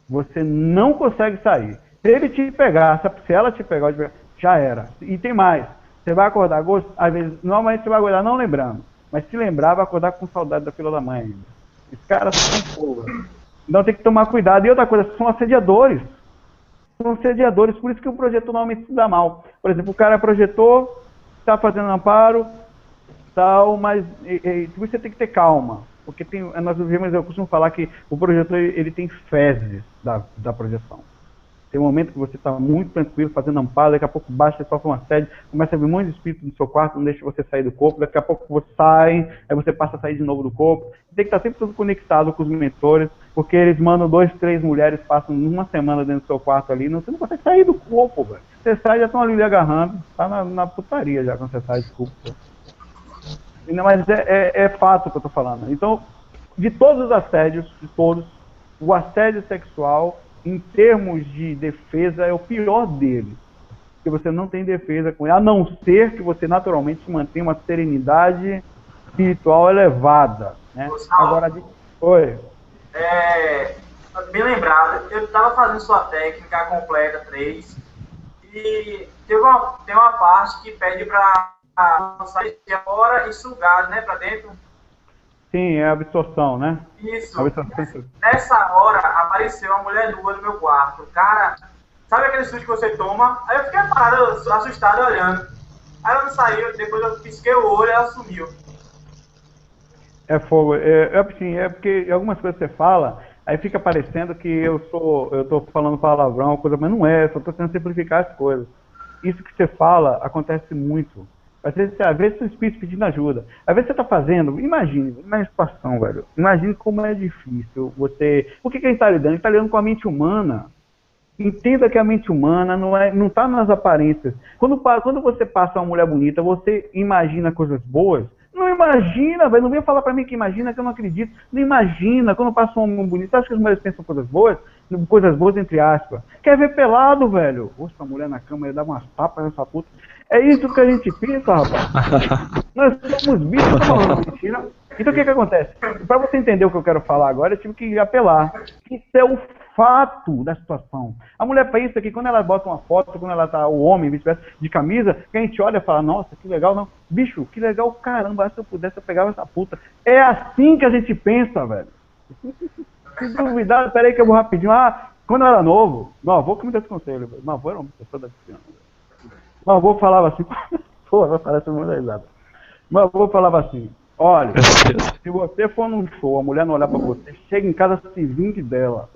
Você não consegue sair. Se ele te pegar, se ela te pegar, já era. E tem mais. Você vai acordar, às vezes, normalmente você vai acordar não lembrando. Mas se lembrar, vai acordar com saudade da filha da mãe ainda. Esses caras são fogo. Então tem que tomar cuidado. E outra coisa, são assediadores. São assediadores, por isso que o projetor normalmente se dá mal. Por exemplo, o cara projetou, está fazendo amparo, tal, mas você tem que ter calma. Porque nós vivemos, eu costumo falar que o projetor ele tem fezes da projeção. Tem um momento que você está muito tranquilo, fazendo amparo, daqui a pouco baixa, você sofre um assédio, começa a vir um monte de espírito no seu quarto, não deixa você sair do corpo, daqui a pouco você sai, aí você passa a sair de novo do corpo. Tem que estar sempre tudo conectado com os mentores, porque eles mandam 2, 3 mulheres, passam uma semana dentro do seu quarto ali, você não consegue sair do corpo, velho. Você sai, já estão ali lhe agarrando, tá na putaria já quando você sai, desculpa. Mas é fato que eu tô falando. Então, de todos os assédios, o assédio sexual, em termos de defesa, é o pior deles. Porque você não tem defesa com ele, a não ser que você naturalmente mantenha uma serenidade espiritual elevada. Né? Agora, oi. Bem lembrado, eu estava fazendo sua técnica a completa 3 e tem uma parte que pede para sair de fora e sugar, né, para dentro. Sim, é a absorção, né? Isso. Absorção. Nessa hora, apareceu uma mulher nua no meu quarto. Cara, Sabe aquele susto que você toma? Aí eu fiquei parado, assustado, olhando. Aí ela não saiu, depois eu pisquei o olho e ela sumiu. É fogo. Assim, é porque algumas coisas você fala, aí fica parecendo que eu tô falando palavrão, coisa, mas não é, só tô tentando simplificar as coisas. Isso que você fala acontece muito. Às vezes o espírito pedindo ajuda. Às vezes você tá fazendo, imagine a situação, velho. Imagine como é difícil você. Por que a gente tá lidando? A gente tá lidando com a mente humana. Entenda que a mente humana não tá nas aparências. Quando você passa uma mulher bonita, você imagina coisas boas. Não imagina, velho. Não venha falar pra mim que imagina, que eu não acredito. Não imagina. Quando passa um homem bonito, você acha que as mulheres pensam coisas boas? Coisas boas, entre aspas. Quer ver pelado, velho? Poxa, a mulher na cama, ele dá umas papas nessa puta. É isso que a gente pensa, rapaz. Nós somos bichos, tá falando mentira. Então o que acontece? Pra você entender o que eu quero falar agora, eu tive que apelar. Isso é o fato da situação. A mulher pensa que quando ela bota uma foto, quando ela tá, o homem, vice-versa, de camisa, que a gente olha e fala, nossa, que legal, não. Bicho, que legal, caramba, se eu pudesse, eu pegava essa puta. É assim que a gente pensa, velho. Se duvidar, peraí que eu vou rapidinho. Quando eu era novo, meu avô que me deu esse conselho, velho. Meu avô era uma pessoa da criança. Meu avô falava assim, pô, vai parecer muito risada. Meu avô falava assim, olha, se você for num show, a mulher não olhar pra você, chega em casa, se vingue dela.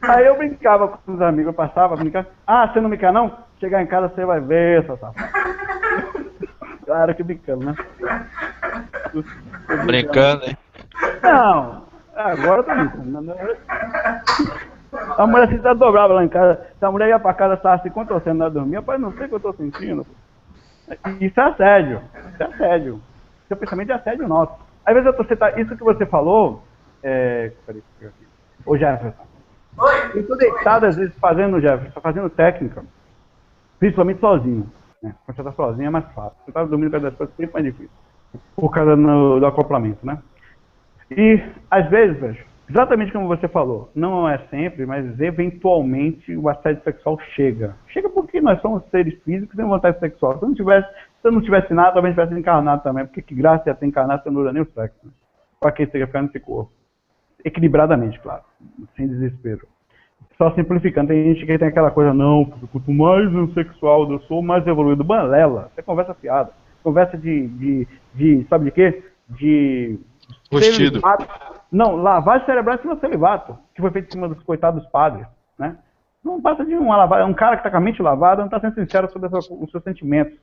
Aí eu brincava com os amigos, eu passava, brincava, você não me quer não? Chegar em casa, você vai ver, seu safado. Claro que brincando, né? Brincando, hein? Não, agora eu tô brincando. A mulher se dobrava lá em casa, se a mulher ia pra casa, estava se contorcendo na dormir, rapaz, não sei o que eu tô sentindo. Isso é assédio. Isso é assédio. Seu pensamento é assédio nosso. Às vezes isso que você falou. Peraí, ô Jefferson. Eu tô deitado às vezes fazendo técnica. Principalmente sozinho. Né? Quando você tá sozinho é mais fácil. Você tá dormindo perto das pessoas, é sempre mais difícil. Por causa do acoplamento, né? E às vezes, velho, exatamente como você falou, não é sempre, mas eventualmente o assédio sexual chega. Chega porque nós somos seres físicos sem vontade sexual. Se eu não tivesse nada, talvez tivesse encarnado também. Porque que graça é ter encarnado se não usa nem o sexo. Né? Pra que você ia ficar nesse corpo? Equilibradamente, claro. Sem desespero. Só simplificando, tem gente que tem aquela coisa, não, quanto mais sexual eu sou, mais evoluído. Balela, você conversa fiada. Conversa sabe de quê? De Vestido. Não, lavagem cerebral em cima do celibato, que foi feito em cima dos coitados padres, né? Não passa de uma lavagem, um cara que está com a mente lavada, não está sendo sincero sobre os seus sentimentos.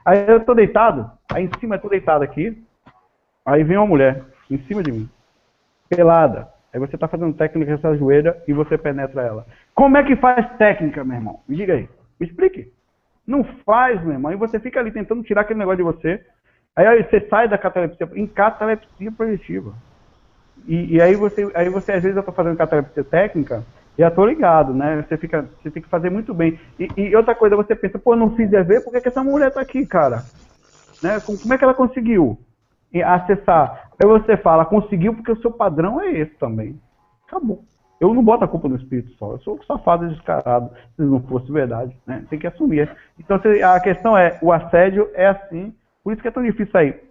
Aí eu tô deitado, aí em cima eu tô deitado aqui, aí vem uma mulher em cima de mim, pelada. Aí você está fazendo técnica com essa joelha e você penetra ela. Como é que faz técnica, meu irmão? Me diga aí, me explique. Não faz, meu irmão, e você fica ali tentando tirar aquele negócio de você. Aí você sai da catalepsia, em catalepsia projetiva. E aí você, às vezes eu tô fazendo catalepsia técnica, e eu tô ligado, né? Você tem que fazer muito bem. E outra coisa, você pensa, pô, não fiz EV, por que essa mulher tá aqui, cara? Né? Como é que ela conseguiu acessar? Aí você fala, conseguiu porque o seu padrão é esse também. Acabou. Eu não boto a culpa no espírito só, eu sou safado e descarado, se não fosse verdade, né? Tem que assumir. Então a questão é, o assédio é assim, por isso que é tão difícil aí.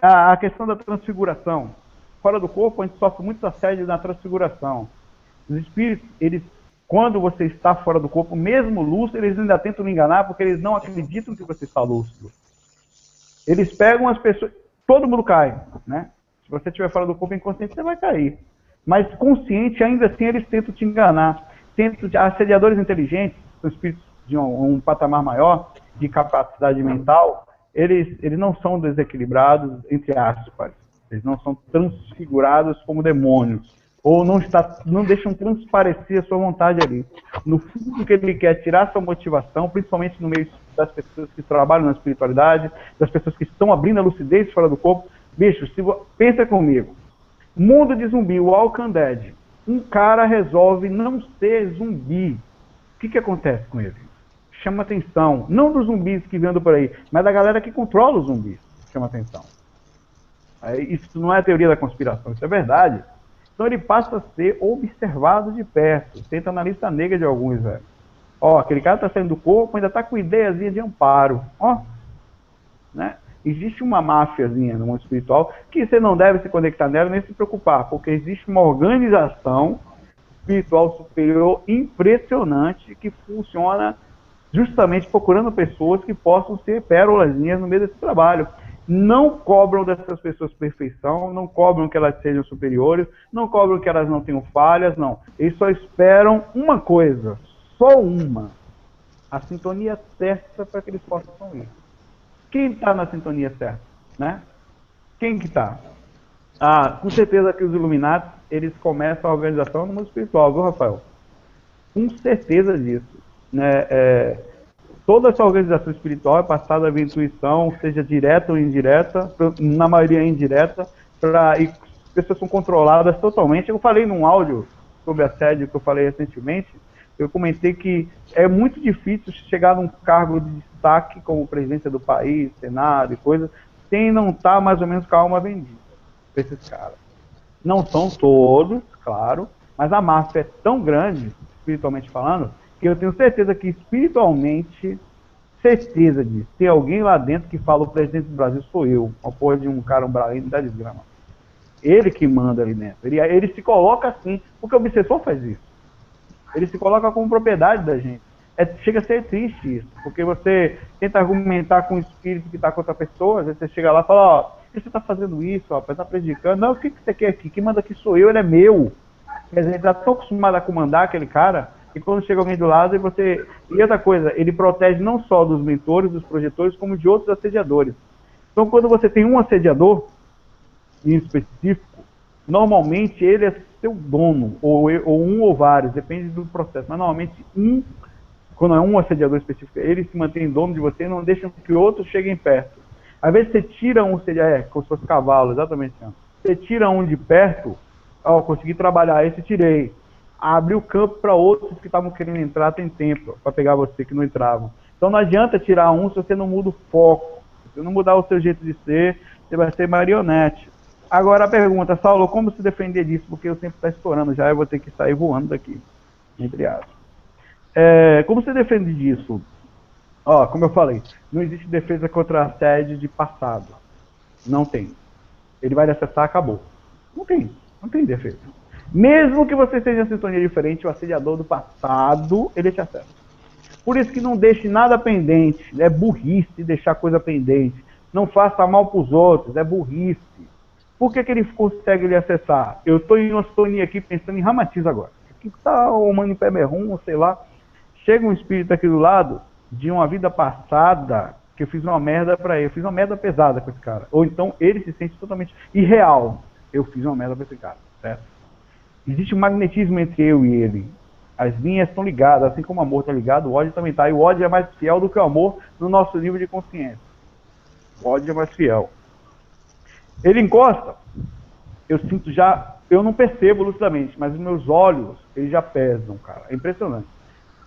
A questão da transfiguração. Fora do corpo, a gente sofre muito assédio na transfiguração. Os espíritos, quando você está fora do corpo, mesmo lúcido, eles ainda tentam lhe enganar porque eles não acreditam que você está lúcido. Eles pegam as pessoas, todo mundo cai, né? Se você estiver fora do corpo inconsciente, você vai cair. Mas consciente, ainda assim, eles tentam te enganar. Assediadores inteligentes, são espíritos de um patamar maior, de capacidade mental, eles não são desequilibrados, entre aspas. Eles não são transfigurados como demônios. Ou não deixam transparecer a sua vontade ali. No fundo, que ele quer tirar sua motivação, principalmente no meio das pessoas que trabalham na espiritualidade, das pessoas que estão abrindo a lucidez fora do corpo. Bicho, pensa comigo. Mundo de zumbi, o Walking Dead. Um cara resolve não ser zumbi. O que acontece com ele? Chama atenção. Não dos zumbis que andam por aí, mas da galera que controla os zumbis. Chama atenção. Isso não é a teoria da conspiração, isso é verdade. Então ele passa a ser observado de perto. Tenta na lista negra de alguns, velho. Ó, aquele cara tá saindo do corpo, ainda tá com ideiazinha de amparo. Ó. Né? existe uma máfiazinha no mundo espiritual que você não deve se conectar nela nem se preocupar, porque existe uma organização espiritual superior impressionante que funciona justamente procurando pessoas que possam ser pérolazinhas no meio desse trabalho. Não cobram dessas pessoas perfeição, não cobram que elas sejam superiores, não cobram que elas não tenham falhas, não. Eles só esperam uma coisa, só uma: a sintonia certa para que eles possam ir. Quem está na sintonia certa, né? Quem que está? Com certeza que os Illuminati, eles começam a organização no mundo espiritual, viu, Rafael? Com certeza disso, né? Toda essa organização espiritual é passada via intuição, seja direta ou indireta, na maioria indireta, e as pessoas são controladas totalmente. Eu falei num áudio sobre assédio que eu falei recentemente, eu comentei que é muito difícil chegar num cargo de destaque como presidência do país, Senado e coisas, sem não estar mais ou menos com a alma vendida para esses caras. Não são todos, claro, mas a máfia é tão grande, espiritualmente falando, que eu tenho certeza que espiritualmente, certeza disso, tem alguém lá dentro que fala: o presidente do Brasil sou eu, uma porra de um cara, um bralino da desgrama. Ele que manda ali dentro. Ele se coloca assim, porque o obsessor faz isso. Ele se coloca como propriedade da gente. Chega a ser triste isso, porque você tenta argumentar com o espírito que está com outra pessoa, às vezes você chega lá e fala: ó, por que você está fazendo isso, ó, está prejudicando? Não, o que você quer aqui? Quem manda aqui sou eu, ele é meu. Quer dizer, ele está tão acostumado a comandar aquele cara, que quando chega alguém do lado, E outra coisa, ele protege não só dos mentores, dos projetores, como de outros assediadores. Então, quando você tem um assediador, em específico, normalmente ele é seu dono, ou um ou vários, depende do processo, mas normalmente quando é um assediador específico, ele se mantém dono de você e não deixa que outros cheguem perto. Às vezes você tira um, como se fosse cavalo, exatamente assim. Você tira um de perto, consegui trabalhar esse, tirei. Abre o campo para outros que estavam querendo entrar, tem tempo para pegar você que não entravam. Então não adianta tirar um se você não muda o foco. Se você não mudar o seu jeito de ser, você vai ser marionete. Agora a pergunta: Saulo, como se defender disso? Porque o tempo está estourando já, eu vou ter que sair voando daqui, entre aspas. Como se defende disso? Como eu falei, não existe defesa contra assédio de passado. Não tem. Ele vai acessar, acabou. Não tem defesa. Mesmo que você esteja em sintonia diferente, o assediador do passado, ele te acessa. Por isso que não deixe nada pendente. É burrice deixar coisa pendente. Não faça mal para os outros, é burrice. Por que ele consegue lhe acessar? Eu estou em uma sintonia aqui pensando em Ramatiz agora. Aqui está o Mano em Pemerrum, sei lá. Chega um espírito aqui do lado, de uma vida passada, que eu fiz uma merda pra ele. Eu fiz uma merda pesada com esse cara. Ou então ele se sente totalmente irreal. Eu fiz uma merda pra esse cara, certo? Existe um magnetismo entre eu e ele. As linhas estão ligadas, assim como o amor está ligado, o ódio também está. E o ódio é mais fiel do que o amor no nosso nível de consciência. O ódio é mais fiel. Ele encosta, eu sinto já, eu não percebo lucidamente, mas os meus olhos, eles já pesam, cara. É impressionante.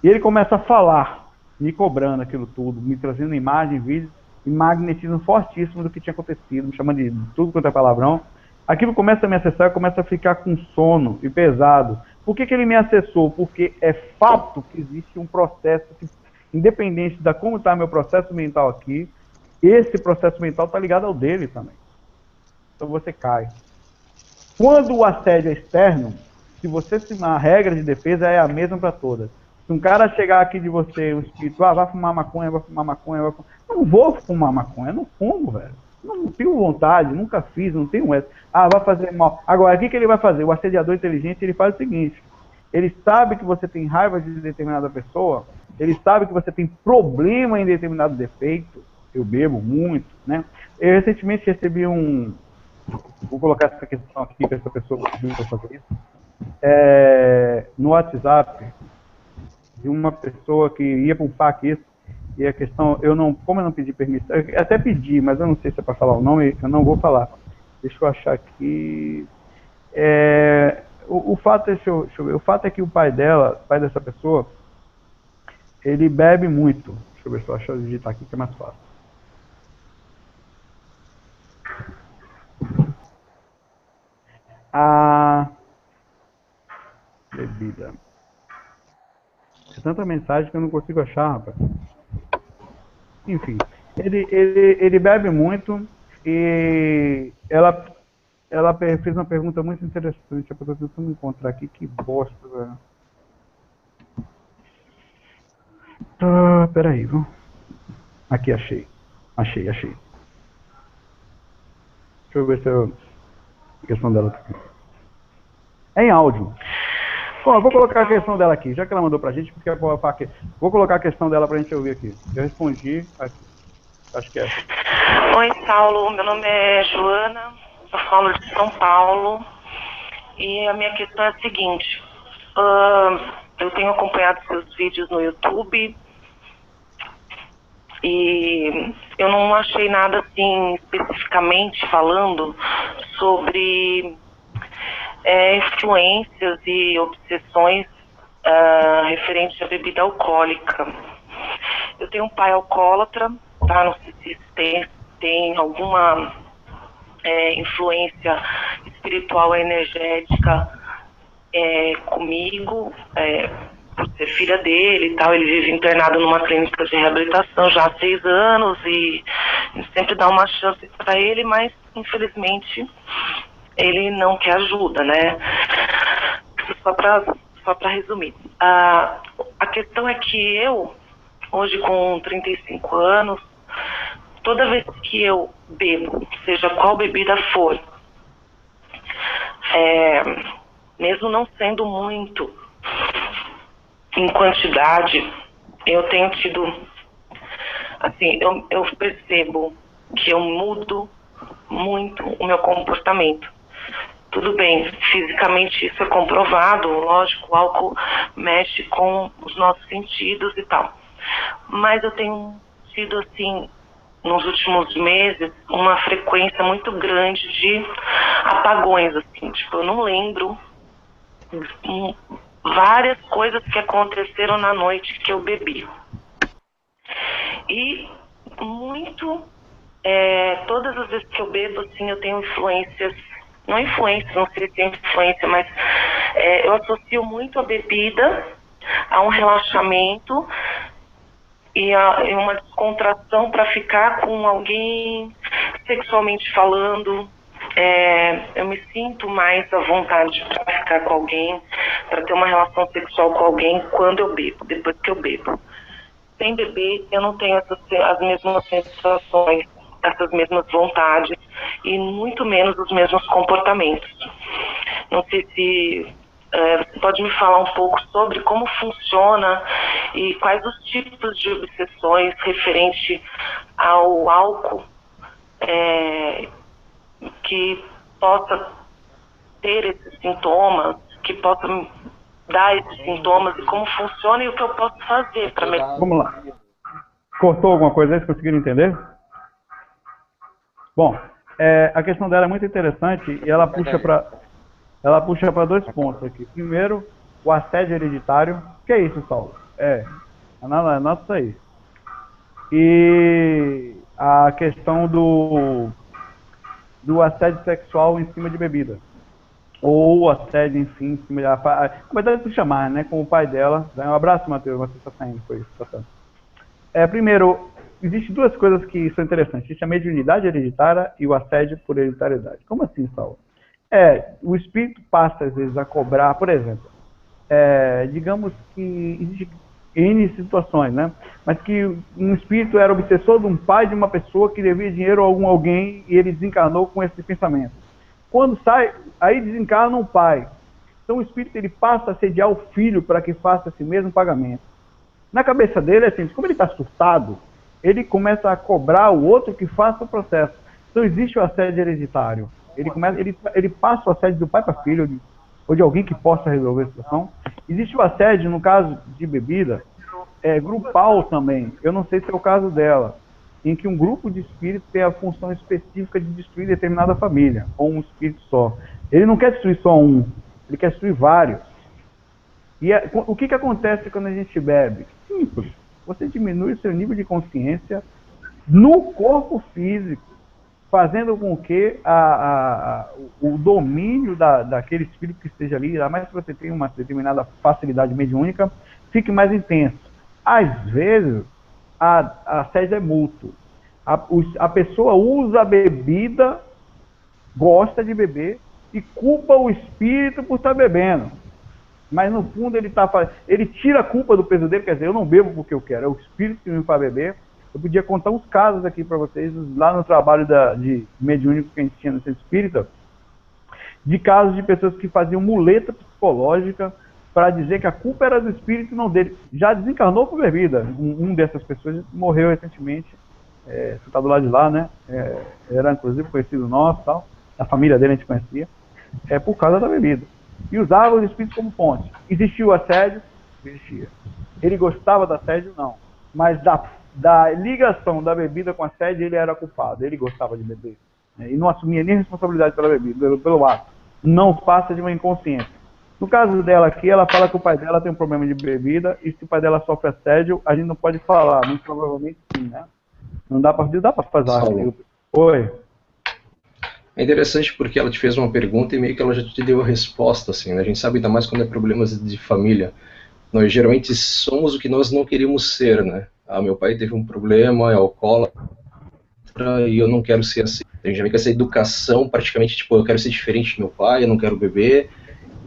E ele começa a falar, me cobrando aquilo tudo, me trazendo imagem, vídeo, e magnetismo fortíssimo do que tinha acontecido, me chamando de tudo quanto é palavrão. Aquilo começa a me acessar, eu começo a ficar com sono e pesado. Por que ele me acessou? Porque é fato que existe um processo, que, independente de como está meu processo mental aqui, esse processo mental está ligado ao dele também. Então você cai. Quando o assédio é externo, se você a regra de defesa é a mesma para todas. Se um cara chegar aqui de você, um espírito, vai fumar maconha, vai fumar maconha, vai fumar... Não vou fumar maconha, não fumo, velho. Não tenho vontade, nunca fiz, não tenho essa. Vai fazer mal. Agora, o que ele vai fazer? O assediador inteligente, ele faz o seguinte: ele sabe que você tem raiva de determinada pessoa, ele sabe que você tem problema em determinado defeito. Eu bebo muito, né? Eu recentemente recebi vou colocar essa questão aqui para essa pessoa que pediu para fazer isso. No WhatsApp, de uma pessoa que ia para um FAQ, e a questão, como eu não pedi permissão, eu até pedi, mas eu não sei se é para falar o nome, eu não vou falar. Deixa eu achar aqui. O fato é que o pai dessa pessoa, ele bebe muito. Deixa eu ver se eu acho, digitar aqui que é mais fácil. A bebida. É tanta mensagem que eu não consigo achar, rapaz. Enfim, Ele bebe muito e ela fez uma pergunta muito interessante. Eu estou tentando encontrar aqui, que bosta, velho. Peraí, viu? Aqui, achei. Achei. Deixa eu ver se a questão dela tá aqui. É em áudio. Bom, eu vou colocar a questão dela aqui, já que ela mandou pra gente, porque vou colocar a questão dela pra gente ouvir aqui. Eu respondi aqui. Acho que é. Oi, Saulo. Meu nome é Joana. Eu falo de São Paulo. E a minha questão é a seguinte. Eu tenho acompanhado seus vídeos no YouTube. E eu não achei nada assim, especificamente falando sobre influências e obsessões referentes à bebida alcoólica. Eu tenho um pai alcoólatra, tá? Não sei se tem alguma influência espiritual, energética comigo, por ser filha dele e tal. Ele vive internado numa clínica de reabilitação já há 6 anos e sempre dá uma chance para ele, mas infelizmente ele não quer ajuda, né? Só para resumir. A questão é que eu, hoje com 35 anos, toda vez que eu bebo, seja qual bebida for, mesmo não sendo muito em quantidade, eu tenho tido, assim, eu percebo que eu mudo muito o meu comportamento. Tudo bem, fisicamente isso é comprovado, lógico, o álcool mexe com os nossos sentidos e tal. Mas eu tenho tido, assim, nos últimos meses, uma frequência muito grande de apagões, assim, tipo, eu não lembro várias coisas que aconteceram na noite que eu bebi. E todas as vezes que eu bebo, assim, eu tenho influências, não sei se é influência, mas eu associo muito a bebida a um relaxamento e uma descontração para ficar com alguém sexualmente falando. Eu me sinto mais à vontade para ficar com alguém, para ter uma relação sexual com alguém quando eu bebo, depois que eu bebo. Sem beber, eu não tenho as mesmas sensações, essas mesmas vontades e muito menos os mesmos comportamentos. Não sei se você pode me falar um pouco sobre como funciona e quais os tipos de obsessões referente ao álcool que possa ter esses sintomas, que possa me dar esses sintomas e como funciona e o que eu posso fazer para melhorar. Vamos lá. Cortou alguma coisa aí? Vocês conseguiram entender? Bom, a questão dela é muito interessante e ela puxa para 2 pontos aqui. Primeiro, o assédio hereditário. O que é isso, Saulo? Anota isso aí. E a questão do assédio sexual em cima de bebida. Ou assédio, enfim, em cima de... Como é que chamar, né? Com o pai dela. Um abraço, Matheus. Você está saindo, foi isso. Tá. Primeiro, existem 2 coisas que são interessantes. Existe a mediunidade hereditária e o assédio por hereditariedade. Como assim, Saulo? O espírito passa, às vezes, a cobrar, por exemplo, digamos que existe N situações, né? Mas que um espírito era obsessor de um pai de uma pessoa que devia dinheiro a alguém e ele desencarnou com esse pensamento. Quando sai, aí desencarna um pai. Então o espírito ele passa a sediar o filho para que faça esse mesmo pagamento. Na cabeça dele, assim, como ele está surtado, ele começa a cobrar o outro que faça o processo. Então existe o assédio hereditário. Ele passa o assédio do pai para filho, ou de alguém que possa resolver a situação. Existe o assédio, no caso de bebida, grupal também. Eu não sei se é o caso dela, em que um grupo de espíritos tem a função específica de destruir determinada família, ou um espírito só. Ele não quer destruir só um, ele quer destruir vários. E o que acontece quando a gente bebe? Simples. Você diminui o seu nível de consciência no corpo físico, fazendo com que o domínio daquele espírito que esteja ali, ainda mais se você tem uma determinada facilidade mediúnica, fique mais intenso. Às vezes, a assédio é mútuo. A pessoa usa a bebida, gosta de beber e culpa o espírito por estar bebendo. Mas no fundo ele tira a culpa do peso dele, quer dizer, eu não bebo porque eu quero, é o espírito que me faz beber. Eu podia contar uns casos aqui para vocês, lá no trabalho de mediúnico que a gente tinha no centro espírita, de casos de pessoas que faziam muleta psicológica para dizer que a culpa era do espírito e não dele. Já desencarnou por bebida. Um dessas pessoas morreu recentemente, você está do lado de lá, né? Era inclusive conhecido nosso, tal, a família dele a gente conhecia, por causa da bebida. E usava os espíritos como fonte. Existiu o assédio? Existia. Ele gostava do assédio? Não. Mas da ligação da bebida com assédio, ele era culpado. Ele gostava de beber. E não assumia nem responsabilidade pela bebida, pelo ato. Não passa de uma inconsciência. No caso dela aqui, ela fala que o pai dela tem um problema de bebida e se o pai dela sofre assédio, a gente não pode falar. Muito provavelmente sim, né? Não dá para fazer. Oi. É interessante porque ela te fez uma pergunta e meio que ela já te deu a resposta, assim, né? A gente sabe ainda mais quando é problemas de família. Nós geralmente somos o que nós não queríamos ser, né? Meu pai teve um problema, é alcoólatra, e eu não quero ser assim. A gente já vê que essa educação, praticamente, tipo, eu quero ser diferente do meu pai, eu não quero beber,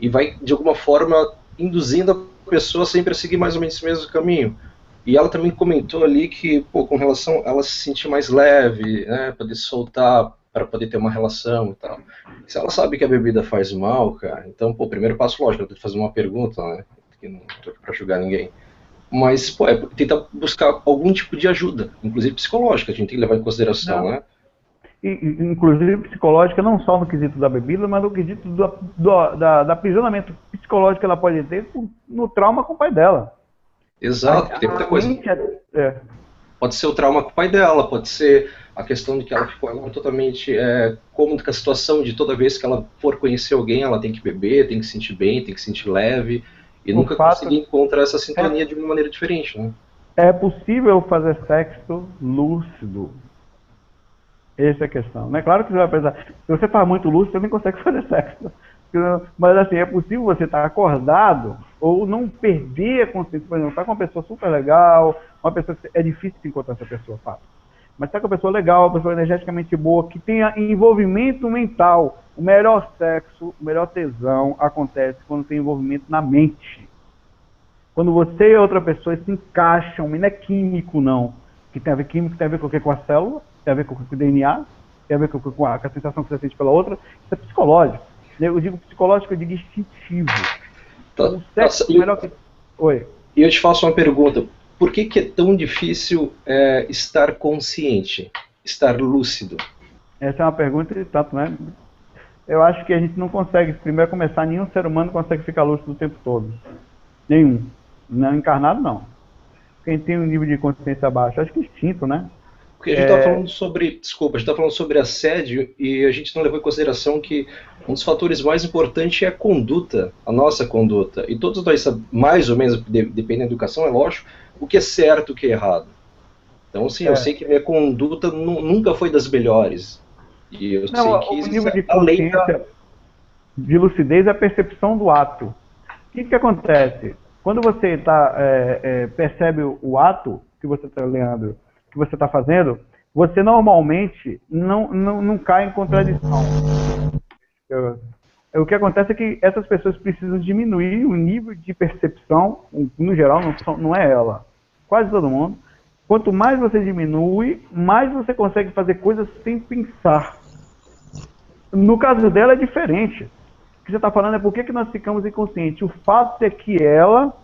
e vai, de alguma forma, induzindo a pessoa sempre a seguir mais ou menos esse mesmo caminho. E ela também comentou ali que, pô, com relação a ela se sentir mais leve, né, poder soltar, para poder ter uma relação e tal. Se ela sabe que a bebida faz mal, cara, então, pô, primeiro passo, lógico, ela tem que fazer uma pergunta, né, que não tô aqui pra julgar ninguém. Mas, pô, tentar buscar algum tipo de ajuda, inclusive psicológica, a gente tem que levar em consideração, né? Inclusive psicológica, não só no quesito da bebida, mas no quesito da aprisionamento psicológico que ela pode ter no trauma com o pai dela. Exato, tem muita coisa. Pode ser o trauma com o pai dela, pode ser a questão de que ela ficou agora totalmente cômoda com a situação de toda vez que ela for conhecer alguém, ela tem que beber, tem que se sentir bem, tem que se sentir leve, e nunca conseguir encontrar essa sintonia de uma maneira diferente, né? É possível fazer sexo lúcido. Essa é a questão, né? Claro que você vai pensar, se você está muito lúcido, você nem consegue fazer sexo. Mas assim, é possível você estar acordado ou não perder a consciência. Por exemplo, está com uma pessoa super legal, uma pessoa que é difícil de encontrar essa pessoa, fácil. Mas está com uma pessoa legal, uma pessoa energeticamente boa, que tenha envolvimento mental. O melhor sexo, o melhor tesão acontece quando tem envolvimento na mente. Quando você e outra pessoa se encaixam, não é químico não. Que tem a ver químico, tem a ver com o que? Com a célula, tem a ver com o DNA, tem a ver com a sensação que você sente pela outra. Isso é psicológico. Eu digo psicológico, eu digo instintivo. O sexo é melhor que... Oi. E eu te faço uma pergunta. Por que é tão difícil estar consciente, estar lúcido? Essa é uma pergunta de tanto, né? Eu acho que a gente não consegue, primeiro começar, nenhum ser humano consegue ficar lúcido o tempo todo. Nenhum. Não encarnado, não. Quem tem um nível de consciência baixo, acho que instinto, né? Porque a gente está falando sobre, desculpa, a gente está falando sobre assédio e a gente não levou em consideração que um dos fatores mais importantes é a conduta, a nossa conduta. E todos nós sabemos, mais ou menos, depende da educação, é lógico, o que é certo e o que é errado. Então, sim, eu sei que minha conduta nunca foi das melhores. E eu sei que o nível de consciência, de lucidez é a percepção do ato. O que acontece? Quando você percebe o ato que você está lendo, que você está fazendo, você normalmente não cai em contradição. O que acontece é que essas pessoas precisam diminuir o nível de percepção, no geral não é ela, quase todo mundo. Quanto mais você diminui, mais você consegue fazer coisas sem pensar. No caso dela é diferente. O que você está falando é por que nós ficamos inconscientes. O fato é que ela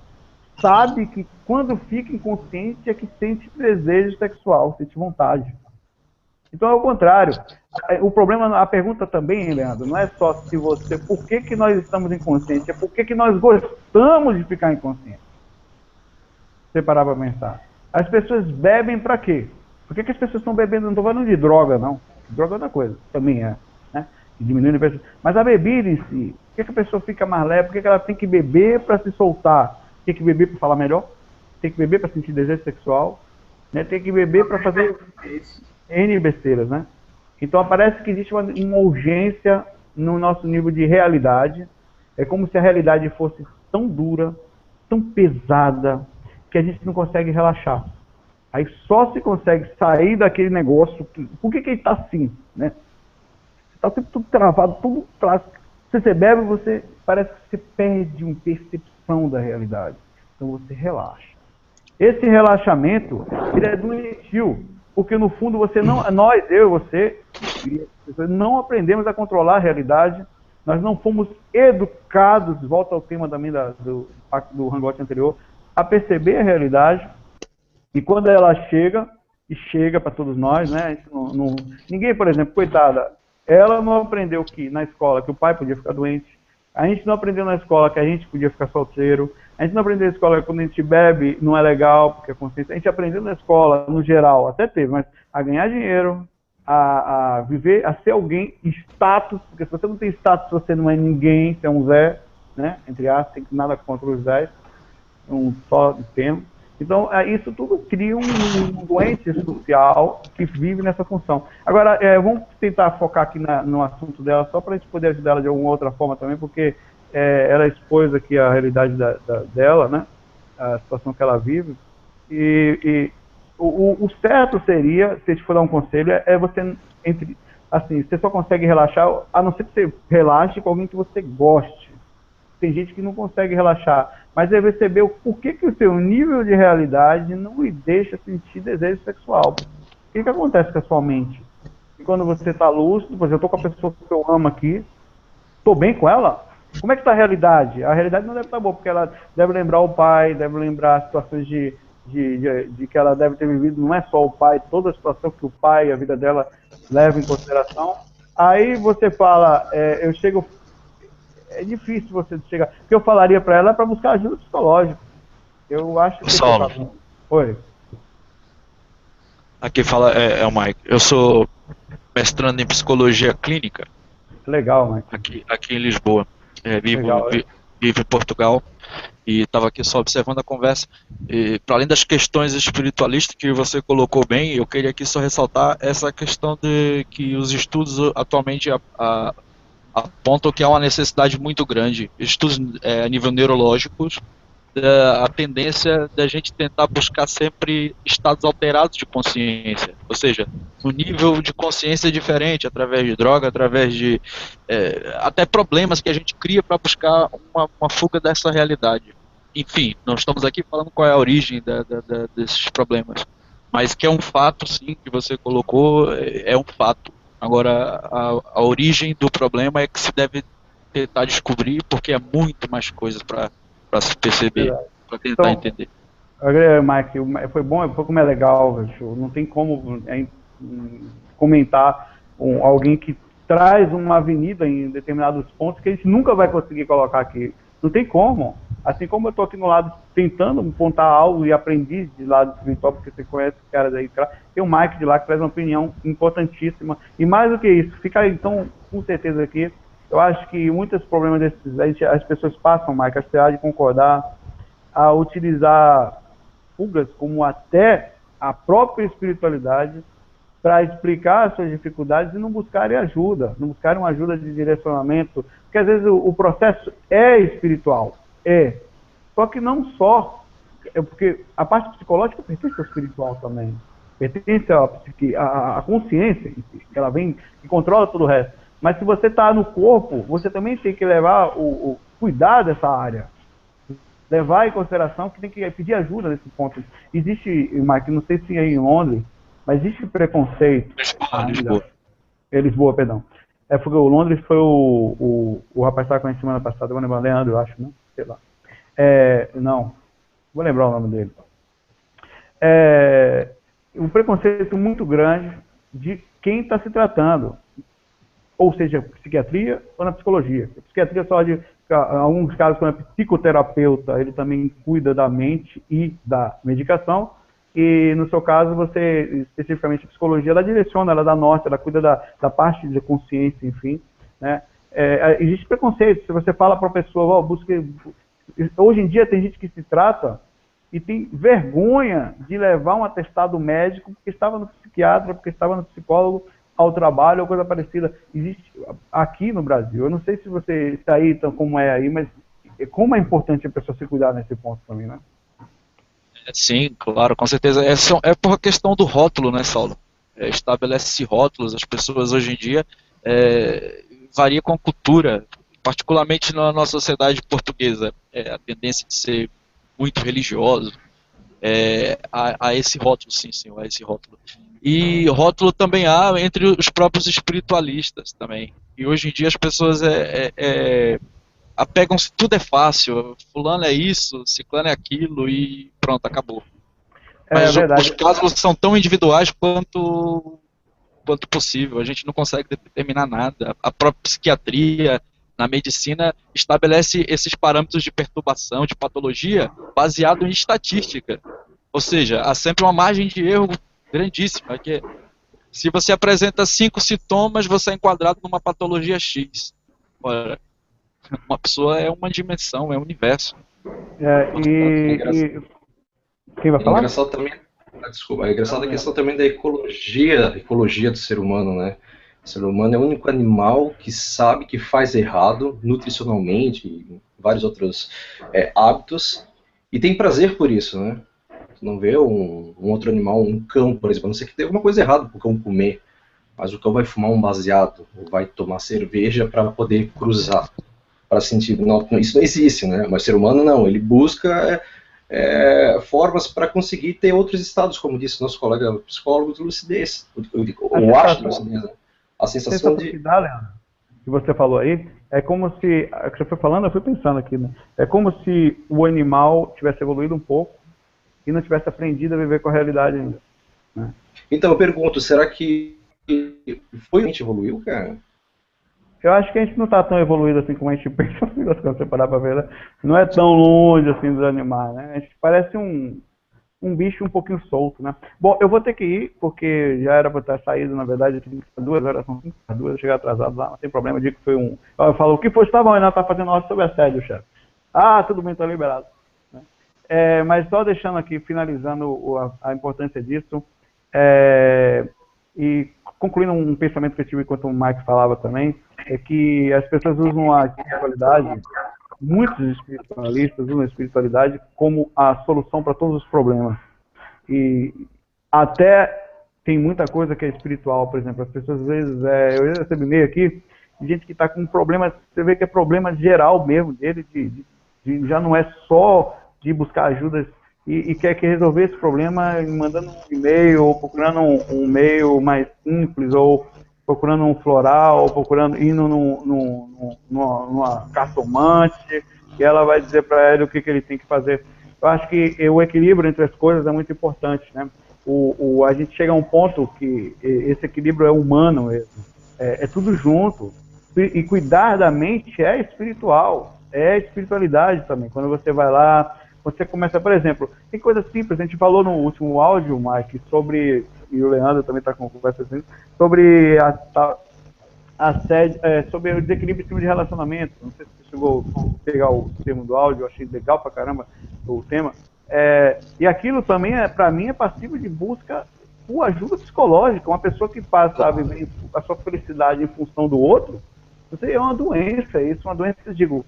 sabe que quando fica inconsciente é que sente desejo sexual, sente vontade. Então é o contrário. O problema, a pergunta também, Leandro, não é só se você, por que nós estamos inconscientes, é por que nós gostamos de ficar inconscientes. Você parar para pensar. As pessoas bebem para quê? Por que as pessoas estão bebendo? Não estou falando de droga, não. Droga é outra coisa, também é. Né? Diminuindo a pessoa. Mas a bebida em si, por que a pessoa fica mais leve? Por que ela tem que beber para se soltar? Tem que beber para falar melhor, tem que beber para sentir desejo sexual, né? Tem que beber para fazer N besteiras, né? Então parece que existe uma urgência no nosso nível de realidade. É como se a realidade fosse tão dura, tão pesada, que a gente não consegue relaxar. Aí só se consegue sair daquele negócio. Por que ele está assim, né? Está sempre tudo travado, tudo clássico. Se você bebe, você parece que você perde uma percepção da realidade. Então você relaxa. Esse relaxamento, ele é doentio, porque no fundo você não, nós, eu e você, não aprendemos a controlar a realidade. Nós não fomos educados, volta ao tema também do hangout anterior, a perceber a realidade. E quando ela chega, e chega para todos nós, né? A gente ninguém, por exemplo, coitada, ela não aprendeu que na escola que o pai podia ficar doente. A gente não aprendeu na escola que a gente podia ficar solteiro. A gente não aprendeu na escola que quando a gente bebe não é legal, porque a consciência. A gente aprendeu na escola, no geral, até teve, mas a ganhar dinheiro, a viver, a ser alguém, status, porque se você não tem status, você não é ninguém, você é um Zé, né? Entre aspas, tem nada contra os Zés, um só de termo. Então, isso tudo cria um doente social que vive nessa função. Agora, vamos tentar focar aqui no assunto dela, só para a gente poder ajudar ela de alguma outra forma também, porque ela expôs aqui a realidade dela, né? A situação que ela vive. E o certo seria, se a gente for dar um conselho, você, assim, você só consegue relaxar, a não ser que você relaxe com alguém que você goste. Tem gente que não consegue relaxar, mas é perceber o porquê que o seu nível de realidade não lhe deixa sentir desejo sexual. O que acontece com a sua mente? E quando você está lúcido, por exemplo, eu estou com a pessoa que eu amo aqui, estou bem com ela? Como é que está a realidade? A realidade não deve estar boa, porque ela deve lembrar o pai, deve lembrar situações de que ela deve ter vivido, não é só o pai, toda a situação que o pai, a vida dela, leva em consideração. Aí você fala, eu chego... É difícil você chegar. O que eu falaria para ela é para buscar ajuda psicológica. Eu acho que... Saulo. Oi. Aqui fala o Mike. Eu sou mestrando em psicologia clínica. Legal, Mike. Aqui em Lisboa. Vivo em Portugal. E estava aqui só observando a conversa. E, para além das questões espiritualistas que você colocou bem, eu queria aqui só ressaltar essa questão de que os estudos atualmente apontam que há uma necessidade muito grande, estudos a nível neurológico, a tendência da gente tentar buscar sempre estados alterados de consciência, ou seja, um nível de consciência diferente, através de droga, através de até problemas que a gente cria para buscar uma fuga dessa realidade. Enfim, nós estamos aqui falando qual é a origem desses problemas, mas que é um fato, sim, que você colocou, é um fato. Agora, a origem do problema é que se deve tentar descobrir, porque é muito mais coisa para se perceber, para tentar entender. Mike, foi bom, foi como é legal, não tem como comentar alguém que traz uma avenida em determinados pontos que a gente nunca vai conseguir colocar aqui. Não tem como. Assim como eu estou aqui no lado tentando apontar algo e aprendi de lado espiritual, porque você conhece os caras aí, tem o Mike de lá que traz uma opinião importantíssima. E mais do que isso, fica então com certeza aqui, eu acho que muitos problemas desses, as pessoas passam, Mike, acho que você há de concordar, a utilizar fugas como até a própria espiritualidade para explicar as suas dificuldades e não buscarem ajuda, não buscarem uma ajuda de direcionamento, porque às vezes o processo é espiritual. Só que não só, porque a parte psicológica pertence ao espiritual também, pertence à consciência, que ela vem e controla todo o resto. Mas se você está no corpo, você também tem que levar cuidar dessa área, levar em consideração que tem que pedir ajuda nesse ponto. Existe, Mike, não sei se é em Londres, mas existe preconceito. Lisboa, perdão. Porque o Londres foi o rapaz que estava com a gente semana passada, eu vou lembrar, Leandro, eu acho, né? Sei lá. Não, vou lembrar o nome dele. Um preconceito muito grande de quem está se tratando, ou seja, psiquiatria ou na psicologia. A psiquiatria só de, em alguns casos, quando é psicoterapeuta, ele também cuida da mente e da medicação, e no seu caso, você, especificamente a psicologia, ela direciona, ela dá norte, ela cuida da parte de consciência, enfim, né? Existe preconceito, se você fala para a pessoa, busque... Hoje em dia tem gente que se trata e tem vergonha de levar um atestado médico porque estava no psiquiatra, porque estava no psicólogo ao trabalho ou coisa parecida. Existe aqui no Brasil, eu não sei se você está aí, então, como é aí, mas como é importante a pessoa se cuidar nesse ponto também, né? Sim, claro, com certeza. É por questão do rótulo, né, Saulo? Estabelece-se rótulos, as pessoas hoje em dia varia com a cultura, particularmente na nossa sociedade portuguesa, a tendência de ser muito religioso, a esse rótulo, sim, senhor, a esse rótulo. E rótulo também há entre os próprios espiritualistas também. E hoje em dia as pessoas apegam-se, tudo é fácil, fulano é isso, ciclano é aquilo e pronto, acabou. É Mas os verdade. casos são tão individuais quanto possível, a gente não consegue determinar nada. A própria psiquiatria, na medicina, estabelece esses parâmetros de perturbação, de patologia, baseado em estatística. Ou seja, há sempre uma margem de erro grandíssima, que se você apresenta 5 sintomas, você é enquadrado numa patologia X. Ora, uma pessoa é uma dimensão, é um universo. Quem vai É falar? engraçado também, desculpa, é engraçado a questão também da ecologia do ser humano, né? O ser humano é o único animal que sabe que faz errado nutricionalmente e vários outros hábitos e tem prazer por isso, né? Tu não vê um outro animal, um cão, por exemplo, a não ser que tenha alguma coisa errada pro cão comer, mas o cão vai fumar um baseado ou vai tomar cerveja para poder cruzar, para sentir, não, isso não existe, né? Mas o ser humano não, ele busca formas para conseguir ter outros estados, como disse nosso colega psicólogo, de lucidez, ou acho de lucidez, né? A sensação de... que dá, Leandro, que você falou aí, é como se, a que você foi falando, eu fui pensando aqui, né? É como se o animal tivesse evoluído um pouco e não tivesse aprendido a viver com a realidade ainda, né? Então eu pergunto, será que foi a gente evoluiu, cara? Eu acho que a gente não está tão evoluído assim como a gente pensa, quando você parar para ver, né? Não é tão longe assim dos animais, né? A gente parece um bicho um pouquinho solto, né? Bom, eu vou ter que ir, porque já era para estar saído, na verdade, 2 horas, são 5 para 2, eu cheguei atrasado lá, não tem problema, eu digo que foi um... Eu falo, o que foi? Estava ainda tá fazendo ordem sobre assédio, chefe. Ah, tudo bem, está liberado. Mas só deixando aqui, finalizando a importância disso, e concluindo um pensamento que eu tive enquanto o Mike falava também, é que as pessoas usam a espiritualidade, muitos espiritualistas usam a espiritualidade como a solução para todos os problemas. E até tem muita coisa que é espiritual, por exemplo, as pessoas às vezes, eu recebi e-mail aqui, de gente que está com problemas, você vê que é problema geral mesmo dele, já não é só de buscar ajudas e quer que resolver esse problema mandando um e-mail, ou procurando um e-mail mais simples, ou procurando um floral, ou indo numa cartomante, e ela vai dizer para ele o que ele tem que fazer. Eu acho que o equilíbrio entre as coisas é muito importante, né? A gente chega a um ponto que esse equilíbrio é humano mesmo, é tudo junto, e cuidar da mente é espiritual, é espiritualidade também. Quando você vai lá, você começa, por exemplo, tem coisas simples, a gente falou no último áudio, Mike, sobre, e o Leandro também está com conversa assim, sobre sobre o desequilíbrio em cima de relacionamento. Não sei se você chegou a pegar o termo do áudio, eu achei legal pra caramba o tema. E aquilo também, para mim, é passível de busca por ajuda psicológica. Uma pessoa que passa a viver a sua felicidade em função do outro, isso é uma doença, eu digo,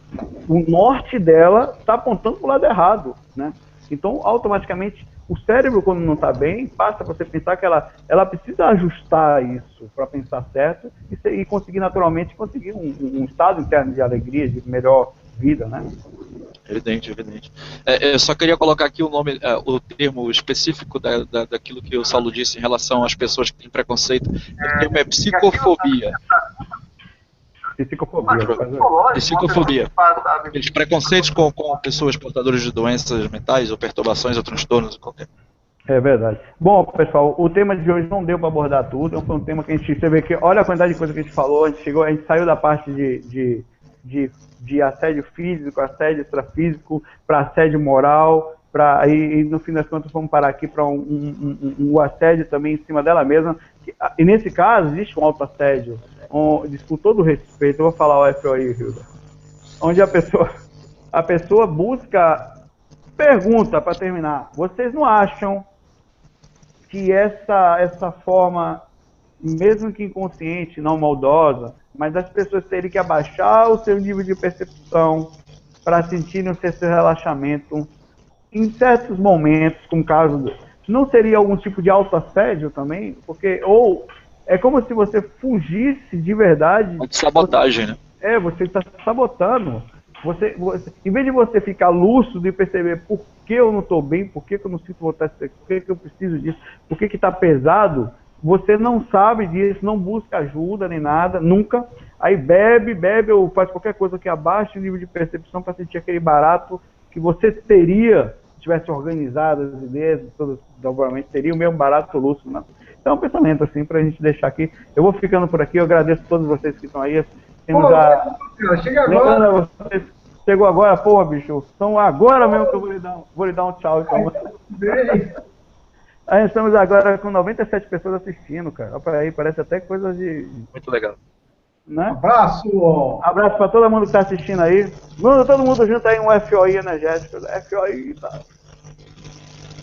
o norte dela está apontando para o lado errado, né? Então, automaticamente, o cérebro, quando não está bem, passa para você pensar que ela precisa ajustar isso para pensar certo e conseguir naturalmente um estado interno de alegria, de melhor vida, né? Evidente. Eu só queria colocar aqui o termo específico daquilo que o Saulo disse em relação às pessoas que têm preconceito. O termo é psicofobia. Psicofobia. Aqueles preconceitos com pessoas portadoras de doenças mentais ou perturbações ou transtornos qualquer. É verdade. Bom, pessoal, o tema de hoje não deu para abordar tudo, foi um tema que você vê que, olha a quantidade de coisa que a gente falou, a gente saiu da parte de assédio físico, assédio extrafísico, para assédio moral, e no fim das contas vamos parar aqui para um assédio também em cima dela mesma, e nesse caso existe um autoassédio, com todo respeito, eu vou falar o FOI, Hilda, onde a pessoa busca, pergunta para terminar, vocês não acham que essa forma, mesmo que inconsciente, não maldosa, mas as pessoas terem que abaixar o seu nível de percepção para sentirem o seu relaxamento, em certos momentos, como caso, não seria algum tipo de autoassédio também? Porque, ou é como se você fugisse de verdade. De sabotagem, né? Você está sabotando. Em vez de você ficar lúcido e perceber por que eu não estou bem, por que eu não sinto vontade de ser, por que eu preciso disso, por que está pesado, você não sabe disso, não busca ajuda nem nada, nunca. Aí bebe ou faz qualquer coisa que abaixe o nível de percepção para sentir aquele barato que você teria, se tivesse organizado as ideias, todas, provavelmente teria o mesmo barato lúcido, né? Então, é um pensamento assim, para a gente deixar aqui. Eu vou ficando por aqui, eu agradeço a todos vocês que estão aí. Temos Chega agora. Você chegou agora, porra, bicho. Então agora mesmo que eu vou lhe dar um tchau. Então. Aí estamos agora com 97 pessoas assistindo, cara. Olha aí, parece até coisa de... Muito legal. Né? Abraço! Abraço para todo mundo que está assistindo aí. Todo mundo junto aí, um FOI energético. FOI, tá.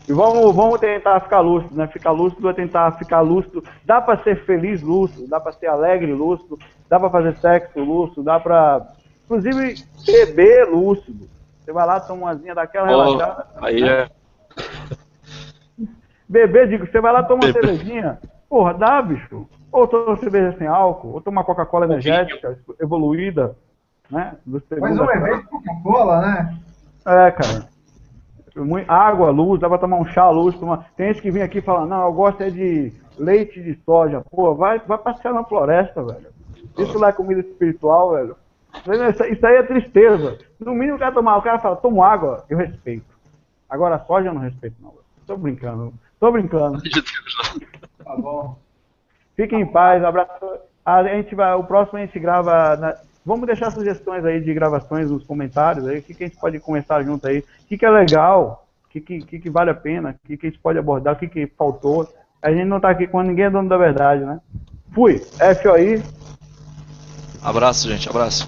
E vamos tentar ficar lúcido, né? Ficar lúcido é tentar ficar lúcido. Dá para ser feliz lúcido, dá para ser alegre lúcido, dá para fazer sexo lúcido, dá para, inclusive, beber lúcido. Você vai lá, toma umazinha daquela relaxada. Aí né? Beber, digo, você vai lá, toma uma cervejinha. Porra, dá, bicho. Ou toma cerveja sem álcool, ou toma Coca-Cola energética, evoluída, né? Mas um evento Coca-Cola, né? Cara. Água, luz, dá pra tomar um chá, luz. Tem gente que vem aqui e fala, não, eu gosto é de leite de soja. Pô, vai passear na floresta, velho. Isso lá é comida espiritual, velho. Isso aí é tristeza. No mínimo o cara fala, tomo água, eu respeito. Agora a soja eu não respeito, não. Tô brincando. Tá bom. Fiquem em paz, abraço. O próximo a gente grava... Vamos deixar sugestões aí de gravações nos comentários aí, o que a gente pode começar junto aí, o que é legal, o que vale a pena, o que a gente pode abordar, o que faltou. A gente não tá aqui quando ninguém é dono da verdade, né? Fui, FOI. Abraço, gente, abraço.